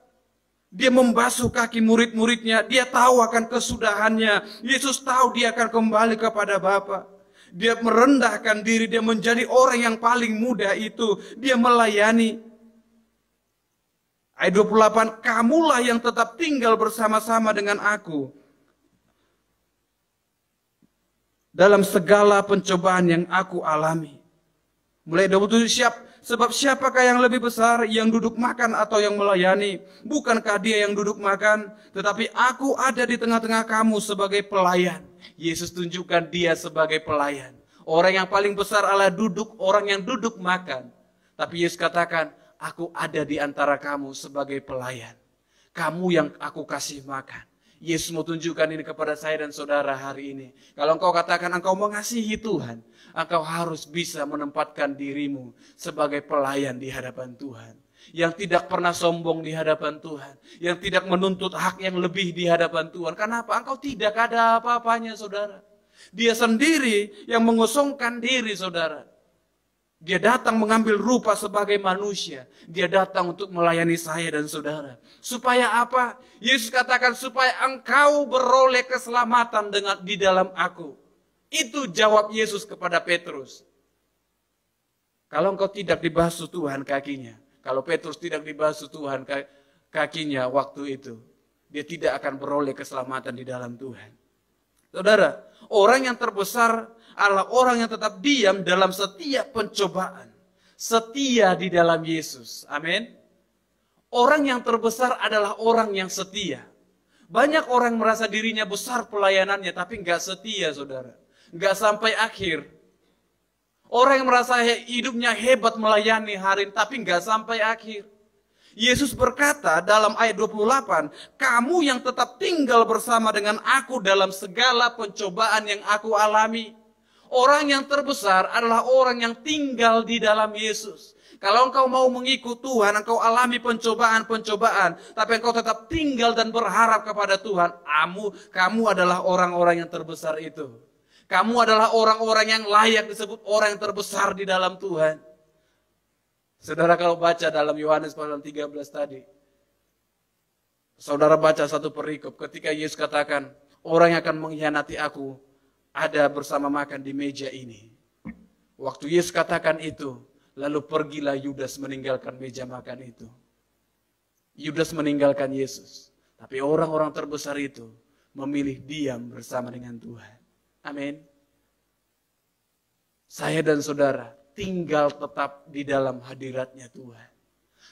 Dia membasuh kaki murid-muridnya. Dia tahu akan kesudahannya. Yesus tahu dia akan kembali kepada Bapa. Dia merendahkan diri, dia menjadi orang yang paling muda itu. Dia melayani. Ayat 28, kamulah yang tetap tinggal bersama-sama dengan aku dalam segala pencobaan yang aku alami. Mulai 27, sebab siapakah yang lebih besar, yang duduk makan atau yang melayani? Bukankah dia yang duduk makan? Tetapi aku ada di tengah-tengah kamu sebagai pelayan. Yesus tunjukkan dia sebagai pelayan. Orang yang paling besar adalah orang yang duduk makan. Tapi Yesus katakan, aku ada di antara kamu sebagai pelayan. Kamu yang aku kasih makan. Yesus mau tunjukkan ini kepada saya dan saudara hari ini. Kalau engkau katakan engkau mengasihi Tuhan, engkau harus bisa menempatkan dirimu sebagai pelayan di hadapan Tuhan. Yang tidak pernah sombong di hadapan Tuhan. Yang tidak menuntut hak yang lebih di hadapan Tuhan. Kenapa? Engkau tidak ada apa-apanya, saudara. Dia sendiri yang mengosongkan diri, saudara. Dia datang mengambil rupa sebagai manusia. Dia datang untuk melayani saya dan saudara. Supaya apa? Yesus katakan supaya engkau beroleh keselamatan di dalam aku. Itu jawab Yesus kepada Petrus. Kalau engkau tidak dibasuh Tuhan kakinya. Kalau Petrus tidak dibasuh Tuhan kakinya waktu itu. Dia tidak akan beroleh keselamatan di dalam Tuhan. Saudara, orang yang terbesar adalah orang yang tetap diam dalam setiap pencobaan. Setia di dalam Yesus. Amin. Orang yang terbesar adalah orang yang setia. Banyak orang merasa dirinya besar pelayanannya, tapi nggak setia, saudara. Nggak sampai akhir. Orang yang merasa hidupnya hebat melayani hari ini, tapi nggak sampai akhir. Yesus berkata dalam ayat 28, kamu yang tetap tinggal bersama dengan aku dalam segala pencobaan yang aku alami. Orang yang terbesar adalah orang yang tinggal di dalam Yesus. Kalau engkau mau mengikut Tuhan, engkau alami pencobaan-pencobaan, tapi engkau tetap tinggal dan berharap kepada Tuhan, kamu adalah orang-orang yang terbesar itu. Kamu adalah orang-orang yang layak disebut orang yang terbesar di dalam Tuhan. Saudara kalau baca dalam Yohanes pasal 13 tadi, saudara baca satu perikop ketika Yesus katakan, orang yang akan mengkhianati aku ada bersama makan di meja ini. Waktu Yesus katakan itu, lalu pergilah Yudas meninggalkan meja makan itu. Yudas meninggalkan Yesus. Tapi orang-orang terbesar itu memilih diam bersama dengan Tuhan. Amin. Saya dan saudara tinggal tetap di dalam hadiratnya Tuhan.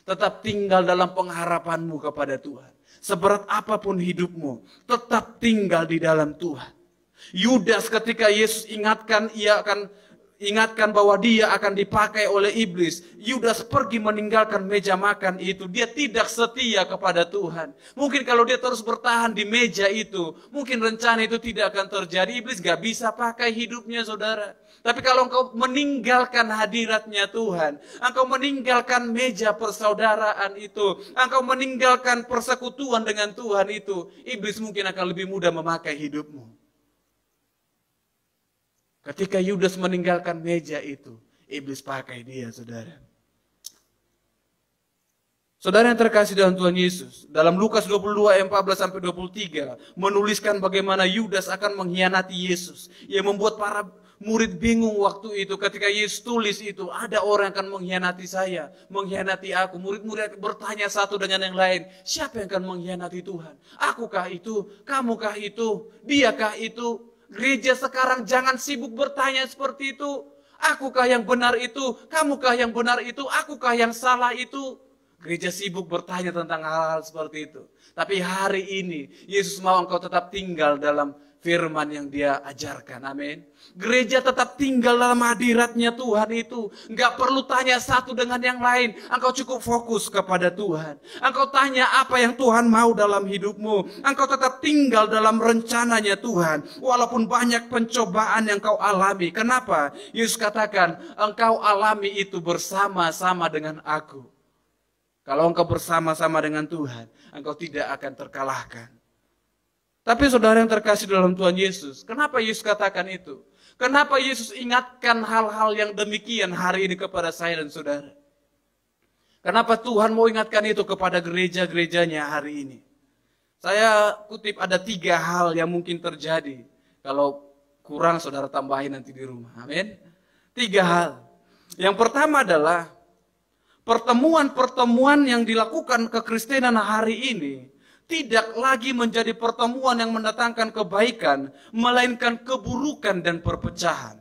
Tetap tinggal dalam pengharapanmu kepada Tuhan. Seberat apapun hidupmu, tetap tinggal di dalam Tuhan. Yudas ketika Yesus ingatkan bahwa dia akan dipakai oleh iblis. Yudas pergi meninggalkan meja makan itu. Dia tidak setia kepada Tuhan. Mungkin kalau dia terus bertahan di meja itu, mungkin rencana itu tidak akan terjadi. Iblis gak bisa pakai hidupnya, saudara. Tapi kalau engkau meninggalkan hadiratnya Tuhan, engkau meninggalkan meja persaudaraan itu, engkau meninggalkan persekutuan dengan Tuhan itu, iblis mungkin akan lebih mudah memakai hidupmu. Ketika Yudas meninggalkan meja itu, iblis pakai dia, saudara. Saudara yang terkasih dalam Tuhan Yesus, dalam Lukas 22 ayat 14-23, menuliskan bagaimana Yudas akan mengkhianati Yesus. Yang membuat para murid bingung waktu itu ketika Yesus tulis itu, ada orang yang akan mengkhianati saya, mengkhianati aku. Murid-murid bertanya satu dengan yang lain, siapa yang akan mengkhianati Tuhan? Akukah itu? Kamukah itu? Diakah itu? Gereja sekarang jangan sibuk bertanya seperti itu. Akukah yang benar itu? Kamukah yang benar itu? Akukah yang salah itu? Gereja sibuk bertanya tentang hal-hal seperti itu. Tapi hari ini Yesus mau engkau tetap tinggal dalam firman yang dia ajarkan. Amin. Gereja tetap tinggal dalam hadiratnya Tuhan itu. Nggak perlu tanya satu dengan yang lain. Engkau cukup fokus kepada Tuhan. Engkau tanya apa yang Tuhan mau dalam hidupmu. Engkau tetap tinggal dalam rencananya Tuhan. Walaupun banyak pencobaan yang kau alami. Kenapa? Yesus katakan, engkau alami itu bersama-sama dengan aku. Kalau engkau bersama-sama dengan Tuhan, engkau tidak akan terkalahkan. Tapi saudara yang terkasih dalam Tuhan Yesus, kenapa Yesus katakan itu? Kenapa Yesus ingatkan hal-hal yang demikian hari ini kepada saya dan saudara? Kenapa Tuhan mau ingatkan itu kepada gereja-gerejanya hari ini? Saya kutip ada 3 hal yang mungkin terjadi. Kalau kurang saudara tambahin nanti di rumah. Amin. 3 hal. Yang pertama adalah pertemuan-pertemuan yang dilakukan kekristenan hari ini tidak lagi menjadi pertemuan yang mendatangkan kebaikan, melainkan keburukan dan perpecahan.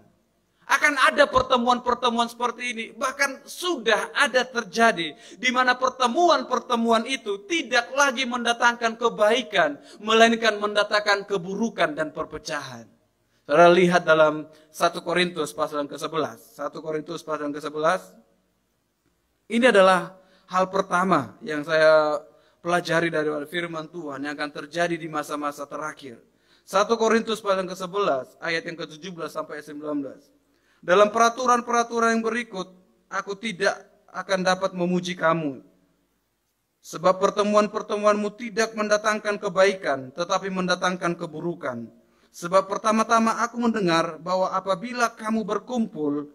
Akan ada pertemuan-pertemuan seperti ini, bahkan sudah ada terjadi, di mana pertemuan-pertemuan itu tidak lagi mendatangkan kebaikan, melainkan mendatangkan keburukan dan perpecahan. Saudara lihat dalam 1 Korintus pasal yang ke-11. 1 Korintus pasal yang ke-11. Ini adalah hal pertama yang saya pelajari dari firman Tuhan yang akan terjadi di masa-masa terakhir. 1 Korintus pasal yang ke-11 ayat yang ke-17 sampai 19. Dalam peraturan-peraturan yang berikut, aku tidak akan dapat memuji kamu. Sebab pertemuan-pertemuanmu tidak mendatangkan kebaikan, tetapi mendatangkan keburukan. Sebab pertama-tama aku mendengar bahwa apabila kamu berkumpul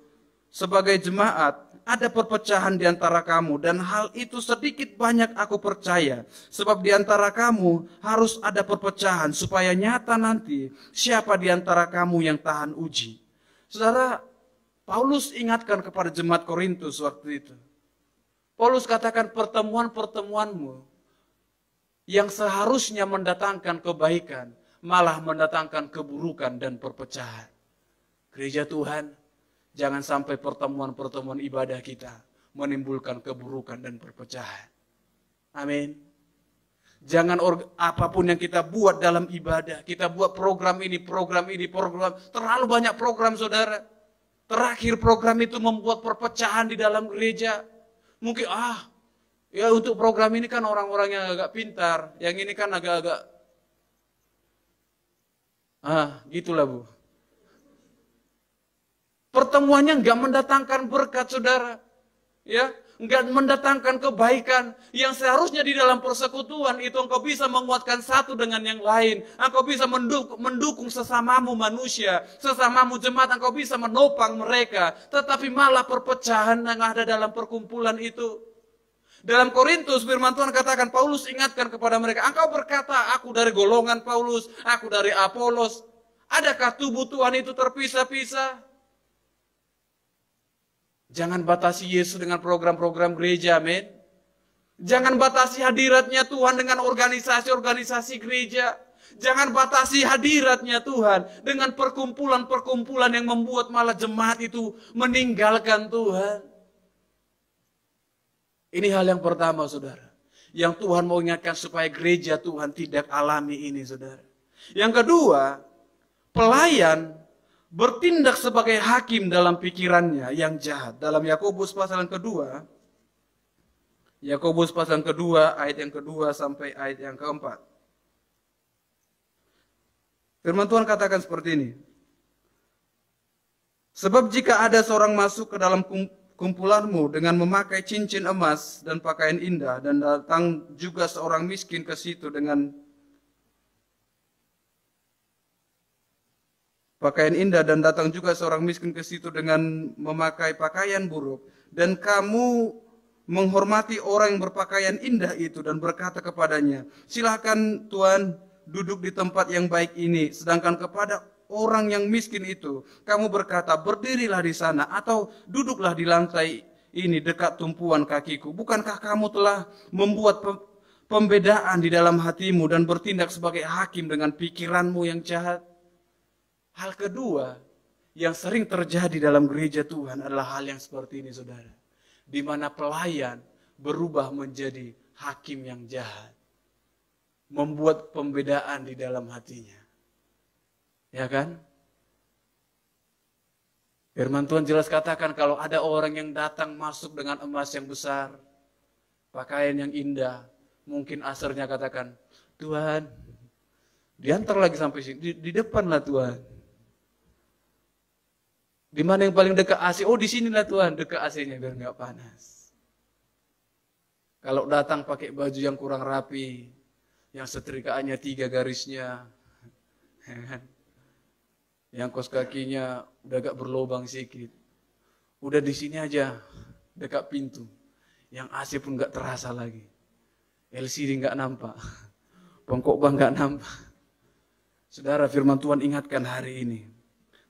sebagai jemaat, ada perpecahan di antara kamu, dan hal itu sedikit banyak aku percaya. Sebab di antara kamu harus ada perpecahan, supaya nyata nanti siapa di antara kamu yang tahan uji. Saudara, Paulus ingatkan kepada jemaat Korintus waktu itu. Paulus katakan pertemuan-pertemuanmu yang seharusnya mendatangkan kebaikan, malah mendatangkan keburukan dan perpecahan. Gereja Tuhan, jangan sampai pertemuan-pertemuan ibadah kita menimbulkan keburukan dan perpecahan. Amin. Jangan apapun yang kita buat dalam ibadah, kita buat program ini, terlalu banyak program saudara. Terakhir program itu membuat perpecahan di dalam gereja. Mungkin ya untuk program ini kan orang-orang yang agak pintar, yang ini kan agak-agak gitulah Bu. Pertemuannya enggak mendatangkan berkat saudara. Ya, enggak mendatangkan kebaikan. Yang seharusnya di dalam persekutuan itu engkau bisa menguatkan satu dengan yang lain. Engkau bisa mendukung sesamamu manusia, sesamamu jemaat, engkau bisa menopang mereka. Tetapi malah perpecahan yang ada dalam perkumpulan itu. Dalam Korintus firman Tuhan katakan, Paulus ingatkan kepada mereka, engkau berkata aku dari golongan Paulus, aku dari Apolos. Adakah tubuh Tuhan itu terpisah-pisah? Jangan batasi Yesus dengan program-program gereja, amin. Jangan batasi hadiratnya Tuhan dengan organisasi-organisasi gereja. Jangan batasi hadiratnya Tuhan dengan perkumpulan-perkumpulan yang membuat malah jemaat itu meninggalkan Tuhan. Ini hal yang pertama, saudara. Yang Tuhan mau ingatkan supaya gereja Tuhan tidak alami ini, saudara. Yang kedua, pelayan bertindak sebagai hakim dalam pikirannya yang jahat. Dalam Yakobus pasal yang kedua, Yakobus pasal yang kedua, ayat yang kedua sampai ayat yang keempat. Firman Tuhan katakan seperti ini. Sebab jika ada seorang masuk ke dalam kumpulanmu dengan memakai cincin emas dan pakaian indah, dan datang juga seorang miskin ke situ dengan pakaian indah, dan datang juga seorang miskin ke situ dengan memakai pakaian buruk, dan kamu menghormati orang yang berpakaian indah itu dan berkata kepadanya, silakan Tuhan duduk di tempat yang baik ini, sedangkan kepada orang yang miskin itu kamu berkata, berdirilah di sana atau duduklah di lantai ini dekat tumpuan kakiku. Bukankah kamu telah membuat pembedaan di dalam hatimu dan bertindak sebagai hakim dengan pikiranmu yang jahat? Hal kedua yang sering terjadi dalam gereja Tuhan adalah hal yang seperti ini, saudara. Di mana pelayan berubah menjadi hakim yang jahat. Membuat pembedaan di dalam hatinya. Ya kan? Firman Tuhan jelas katakan kalau ada orang yang datang masuk dengan emas yang besar, pakaian yang indah, mungkin asarnya katakan, Tuhan, diantar lagi sampai sini, di depan lah Tuhan. Di mana yang paling dekat AC? Oh di sinilah Tuhan, dekat AC-nya biar nggak panas. Kalau datang pakai baju yang kurang rapi, yang setrikaannya 3 garisnya, yang kos kakinya udah agak berlobang sedikit, udah di sini aja, dekat pintu, yang AC pun nggak terasa lagi, LCD nggak nampak, pengkhotbah nggak nampak. Saudara, firman Tuhan ingatkan hari ini.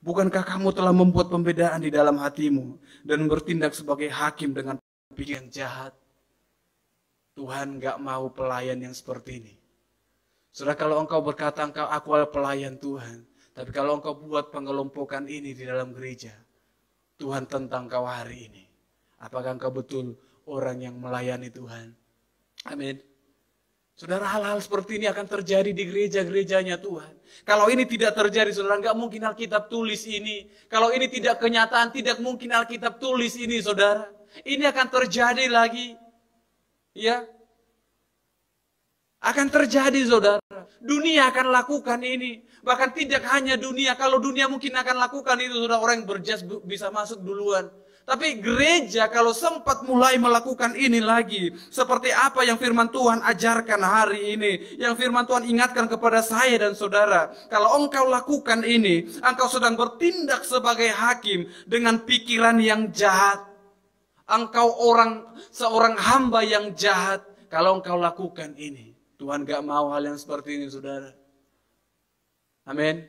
Bukankah kamu telah membuat pembedaan di dalam hatimu dan bertindak sebagai hakim dengan pikiran jahat? Tuhan gak mau pelayan yang seperti ini. Saudara, kalau engkau berkata aku adalah pelayan Tuhan, tapi kalau engkau buat pengelompokan ini di dalam gereja, Tuhan tentang kau hari ini. Apakah engkau betul orang yang melayani Tuhan? Amin. Saudara, hal-hal seperti ini akan terjadi di gereja-gerejanya Tuhan. Kalau ini tidak terjadi, saudara, nggak mungkin Alkitab tulis ini. Kalau ini tidak kenyataan, tidak mungkin Alkitab tulis ini, saudara. Ini akan terjadi lagi. Ya. Akan terjadi, saudara. Dunia akan lakukan ini. Bahkan tidak hanya dunia. Kalau dunia mungkin akan lakukan itu, saudara. Orang yang berjas bisa masuk duluan. Tapi gereja kalau sempat mulai melakukan ini lagi, seperti apa yang firman Tuhan ajarkan hari ini, yang firman Tuhan ingatkan kepada saya dan saudara, kalau engkau lakukan ini, engkau sedang bertindak sebagai hakim dengan pikiran yang jahat. Engkau seorang hamba yang jahat, kalau engkau lakukan ini. Tuhan gak mau hal yang seperti ini, saudara. Amin.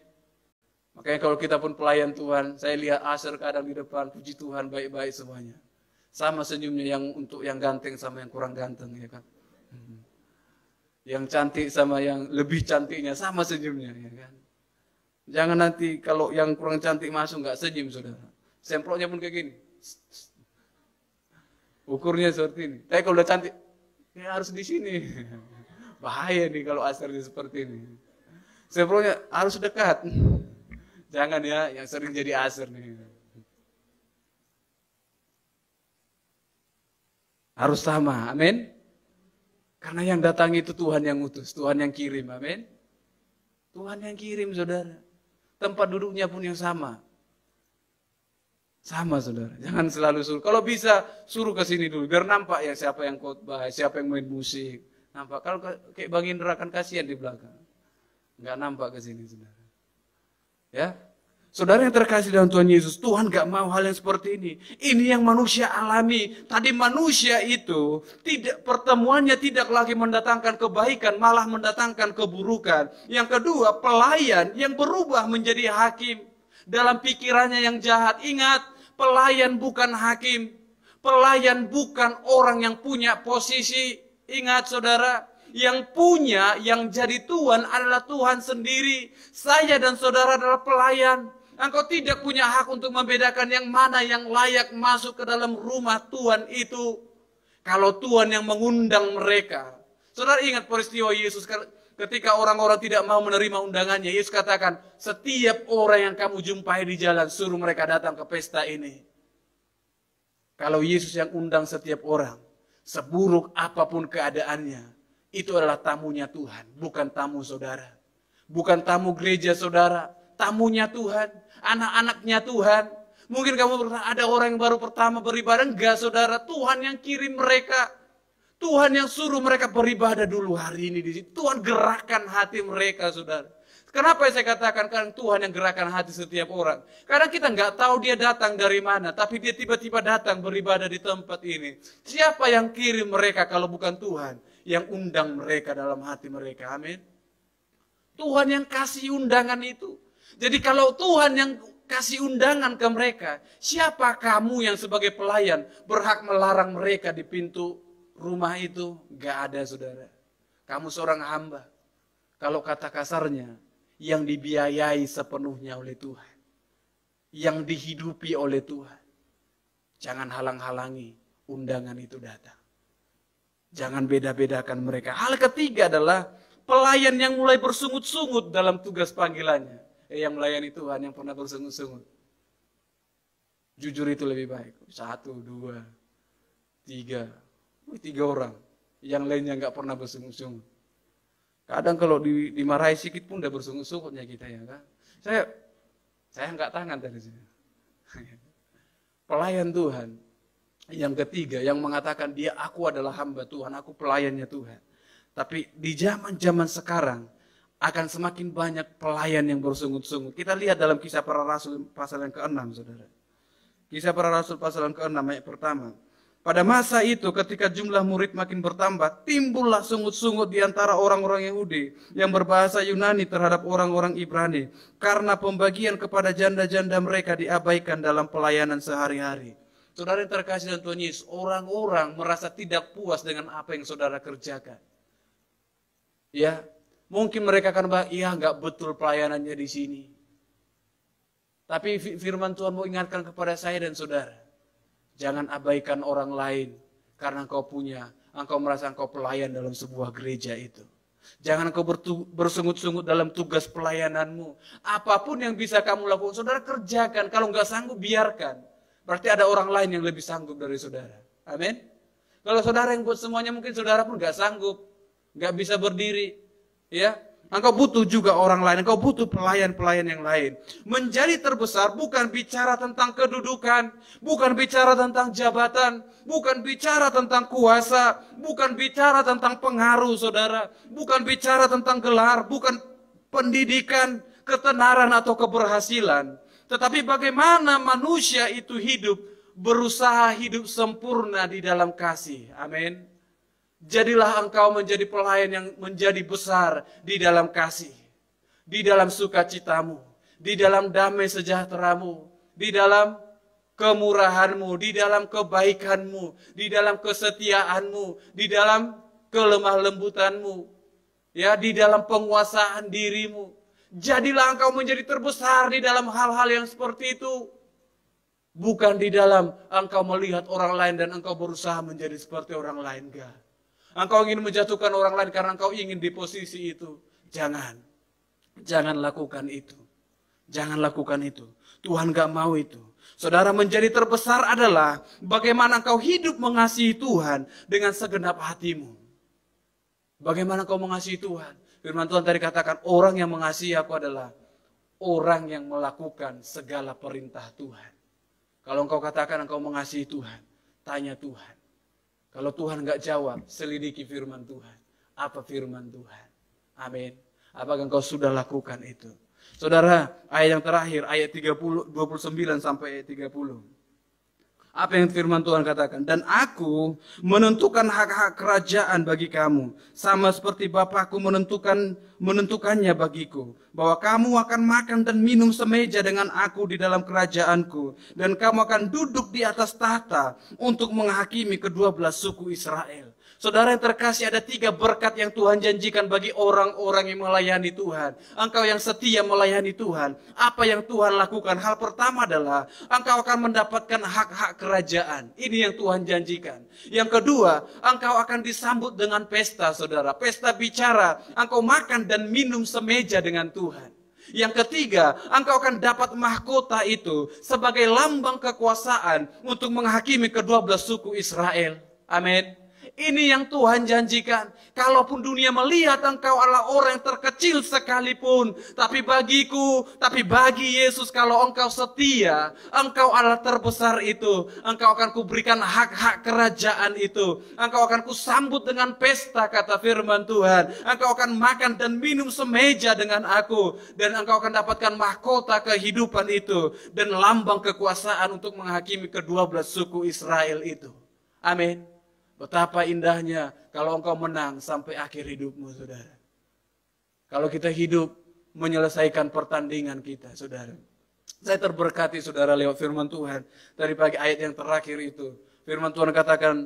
Makanya kalau kita pun pelayan Tuhan, saya lihat Asher kadang di depan, puji Tuhan baik-baik semuanya. Sama senyumnya yang untuk yang ganteng sama yang kurang ganteng, ya kan. Yang cantik sama yang lebih cantiknya sama senyumnya, ya kan. Jangan nanti kalau yang kurang cantik masuk nggak senyum, saudara. Semprotnya pun kayak gini. Ukurnya seperti ini. Tapi kalau udah cantik, ya harus di sini. Bahaya nih kalau Ashernya seperti ini. Semprotnya harus dekat. Jangan ya, yang sering jadi Asher nih. Harus sama, amin. Karena yang datang itu Tuhan yang utus, Tuhan yang kirim, amin. Tuhan yang kirim, saudara. Tempat duduknya pun yang sama. Sama, saudara. Jangan selalu suruh. Kalau bisa, suruh ke sini dulu. Biar nampak ya siapa yang khotbah, siapa yang main musik. Nampak. Kalau kayak Bang Indra kan kasihan di belakang. Nggak nampak ke sini, saudara. Ya, saudara yang terkasih dalam Tuhan Yesus, Tuhan gak mau hal yang seperti ini. Ini yang manusia alami. Tadi manusia itu pertemuannya tidak lagi mendatangkan kebaikan, malah mendatangkan keburukan. Yang kedua, pelayan yang berubah menjadi hakim dalam pikirannya yang jahat. Ingat, pelayan bukan hakim. Pelayan bukan orang yang punya posisi. Ingat, saudara. Yang punya, yang jadi Tuhan adalah Tuhan sendiri. Saya dan saudara adalah pelayan. Engkau tidak punya hak untuk membedakan yang mana yang layak masuk ke dalam rumah Tuhan itu. Kalau Tuhan yang mengundang mereka. Saudara ingat peristiwa Yesus ketika orang-orang tidak mau menerima undangannya. Yesus katakan, setiap orang yang kamu jumpai di jalan, suruh mereka datang ke pesta ini. Kalau Yesus yang undang setiap orang, seburuk apapun keadaannya, itu adalah tamunya Tuhan, bukan tamu saudara. Bukan tamu gereja saudara, tamunya Tuhan, anak-anaknya Tuhan. Mungkin kamu berkata, ada orang yang baru pertama beribadah. Enggak, saudara, Tuhan yang kirim mereka. Tuhan yang suruh mereka beribadah dulu hari ini di sini. Tuhan gerakkan hati mereka, saudara. Kenapa saya katakan kan Tuhan yang gerakkan hati setiap orang? Karena kita nggak tahu dia datang dari mana, tapi dia tiba-tiba datang beribadah di tempat ini. Siapa yang kirim mereka kalau bukan Tuhan? Yang undang mereka dalam hati mereka, amin. Tuhan yang kasih undangan itu. Jadi kalau Tuhan yang kasih undangan ke mereka, siapa kamu yang sebagai pelayan berhak melarang mereka di pintu rumah itu? Gak ada, saudara. Kamu seorang hamba. Kalau kata kasarnya, yang dibiayai sepenuhnya oleh Tuhan. Yang dihidupi oleh Tuhan. Jangan halang-halangi undangan itu datang. Jangan beda-bedakan mereka. Hal ketiga adalah pelayan yang mulai bersungut-sungut dalam tugas panggilannya. yang melayani Tuhan yang pernah bersungut-sungut? Jujur itu lebih baik. 1, 2, 3. 3 orang. Yang lainnya nggak pernah bersungut-sungut. Kadang kalau dimarahi sedikit pun udah bersungut-sungutnya kita ya kan. Saya nggak tangan tadi. Pelayan Tuhan. Yang ketiga, yang mengatakan aku adalah hamba Tuhan, aku pelayannya Tuhan. Tapi di zaman-zaman sekarang akan semakin banyak pelayan yang bersungut-sungut. Kita lihat dalam Kisah Para Rasul pasal yang ke-6, saudara. Kisah Para Rasul pasal yang ke-6 ayat pertama. Pada masa itu ketika jumlah murid makin bertambah, timbullah sungut-sungut di antara orang-orang Yahudi yang berbahasa Yunani terhadap orang-orang Ibrani. Karena pembagian kepada janda-janda mereka diabaikan dalam pelayanan sehari-hari. Saudara yang terkasih dan Tuhan Yesus, orang-orang merasa tidak puas dengan apa yang saudara kerjakan. Ya, mungkin mereka akan bilang, iya nggak betul pelayanannya di sini. Tapi firman Tuhan mau ingatkan kepada saya dan saudara, jangan abaikan orang lain karena engkau merasa engkau pelayan dalam sebuah gereja itu. Jangan engkau bersungut-sungut dalam tugas pelayananmu. Apapun yang bisa kamu lakukan, saudara kerjakan. Kalau nggak sanggup, biarkan. Berarti ada orang lain yang lebih sanggup dari saudara. Amin. Kalau saudara yang buat semuanya, mungkin saudara pun nggak sanggup, nggak bisa berdiri. Ya, engkau butuh juga orang lain. Engkau butuh pelayan-pelayan yang lain. Menjadi terbesar bukan bicara tentang kedudukan, bukan bicara tentang jabatan, bukan bicara tentang kuasa, bukan bicara tentang pengaruh, saudara, bukan bicara tentang gelar, bukan pendidikan, ketenaran atau keberhasilan. Tetapi bagaimana manusia itu hidup, berusaha hidup sempurna di dalam kasih. Amin. Jadilah engkau menjadi pelayan yang menjadi besar di dalam kasih. Di dalam sukacitamu. Di dalam damai sejahteramu. Di dalam kemurahanmu. Di dalam kebaikanmu. Di dalam kesetiaanmu. Di dalam kelemah lembutanmu. Ya, di dalam penguasaan dirimu. Jadilah engkau menjadi terbesar di dalam hal-hal yang seperti itu. Bukan di dalam engkau melihat orang lain dan engkau berusaha menjadi seperti orang lain. Enggak. Engkau ingin menjatuhkan orang lain karena engkau ingin di posisi itu. Jangan. Jangan lakukan itu. Jangan lakukan itu. Tuhan enggak mau itu. Saudara, menjadi terbesar adalah bagaimana engkau hidup mengasihi Tuhan dengan segenap hatimu. Bagaimana engkau mengasihi Tuhan? Firman Tuhan tadi katakan, orang yang mengasihi aku adalah orang yang melakukan segala perintah Tuhan. Kalau engkau katakan engkau mengasihi Tuhan, tanya Tuhan. Kalau Tuhan enggak jawab, selidiki firman Tuhan. Apa firman Tuhan? Amin. Apakah engkau sudah lakukan itu? Saudara, ayat yang terakhir, ayat 29 sampai ayat 30. Apa yang firman Tuhan katakan? Dan aku menentukan hak-hak kerajaan bagi kamu. Sama seperti Bapakku menentukannya bagiku. Bahwa kamu akan makan dan minum semeja dengan aku di dalam kerajaanku. Dan kamu akan duduk di atas tahta untuk menghakimi kedua belas suku Israel. Saudara yang terkasih, ada 3 berkat yang Tuhan janjikan bagi orang-orang yang melayani Tuhan. Engkau yang setia melayani Tuhan. Apa yang Tuhan lakukan? Hal pertama adalah engkau akan mendapatkan hak-hak kerajaan. Ini yang Tuhan janjikan. Yang kedua, engkau akan disambut dengan pesta, saudara. Pesta bicara. Engkau makan dan minum semeja dengan Tuhan. Yang ketiga, engkau akan dapat mahkota itu sebagai lambang kekuasaan untuk menghakimi kedua belas suku Israel. Amin. Ini yang Tuhan janjikan. Kalaupun dunia melihat engkau adalah orang yang terkecil sekalipun. Tapi bagi Yesus, kalau engkau setia, engkau adalah terbesar itu. Engkau akan kuberikan hak-hak kerajaan itu. Engkau akan kusambut dengan pesta, kata firman Tuhan. Engkau akan makan dan minum semeja dengan aku. Dan engkau akan dapatkan mahkota kehidupan itu. Dan lambang kekuasaan untuk menghakimi kedua belas suku Israel itu. Amin. Betapa indahnya kalau engkau menang sampai akhir hidupmu, saudara. Kalau kita hidup menyelesaikan pertandingan kita, saudara. Saya terberkati, saudara, lewat firman Tuhan. Dari pagi ayat yang terakhir itu. Firman Tuhan katakan,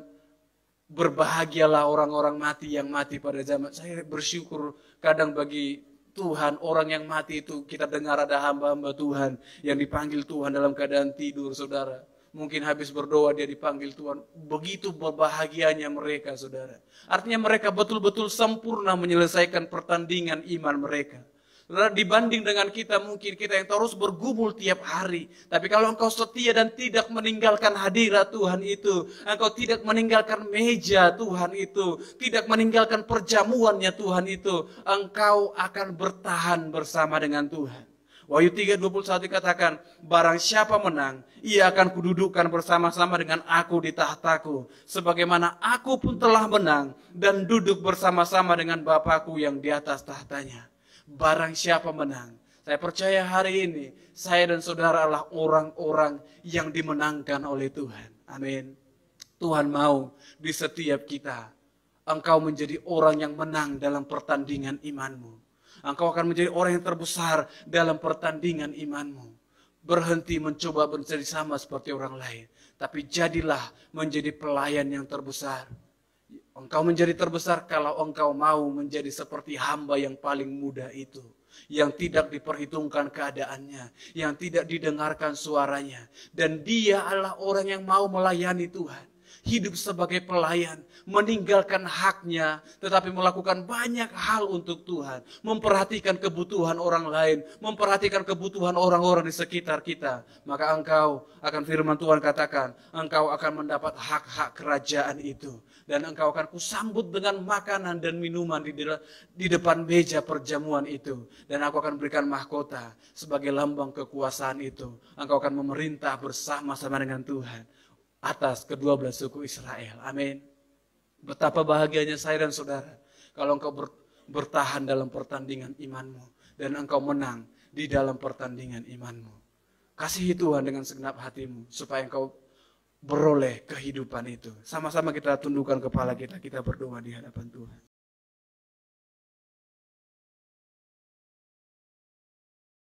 berbahagialah orang-orang mati yang mati pada zaman. Saya bersyukur kadang bagi Tuhan, orang yang mati itu, kita dengar ada hamba-hamba Tuhan yang dipanggil Tuhan dalam keadaan tidur, saudara. Mungkin habis berdoa dia dipanggil Tuhan. Begitu berbahagianya mereka, saudara. Artinya mereka betul-betul sempurna menyelesaikan pertandingan iman mereka. Dibanding dengan kita, mungkin kita yang terus bergumul tiap hari. Tapi kalau engkau setia dan tidak meninggalkan hadirat Tuhan itu, engkau tidak meninggalkan meja Tuhan itu, tidak meninggalkan perjamuannya Tuhan itu, engkau akan bertahan bersama dengan Tuhan. Wahyu 3:21 dikatakan, barang siapa menang, ia akan kududukkan bersama-sama dengan aku di tahtaku, sebagaimana aku pun telah menang dan duduk bersama-sama dengan Bapakku yang di atas tahtanya. Barang siapa menang, saya percaya hari ini saya dan saudara adalah orang-orang yang dimenangkan oleh Tuhan. Amin. Tuhan mau di setiap kita engkau menjadi orang yang menang dalam pertandingan imanmu. Engkau akan menjadi orang yang terbesar dalam pertandingan imanmu. Berhenti mencoba menjadi sama seperti orang lain, tapi jadilah menjadi pelayan yang terbesar. Engkau menjadi terbesar kalau engkau mau menjadi seperti hamba yang paling muda itu. Yang tidak diperhitungkan keadaannya. Yang tidak didengarkan suaranya. Dan dia adalah orang yang mau melayani Tuhan. Hidup sebagai pelayan. Meninggalkan haknya. Tetapi melakukan banyak hal untuk Tuhan. Memperhatikan kebutuhan orang lain. Memperhatikan kebutuhan orang-orang di sekitar kita. Maka engkau akan firman Tuhan katakan. Engkau akan mendapat hak-hak kerajaan itu. Dan engkau akan kusambut dengan makanan dan minuman di depan meja perjamuan itu. Dan aku akan berikan mahkota sebagai lambang kekuasaan itu. Engkau akan memerintah bersama-sama dengan Tuhan atas kedua belas suku Israel. Amin. Betapa bahagianya saya dan saudara kalau engkau bertahan dalam pertandingan imanmu. Dan engkau menang di dalam pertandingan imanmu. Kasihi Tuhan dengan segenap hatimu supaya engkau beroleh kehidupan itu. Sama-sama kita tundukkan kepala kita, kita berdoa di hadapan Tuhan.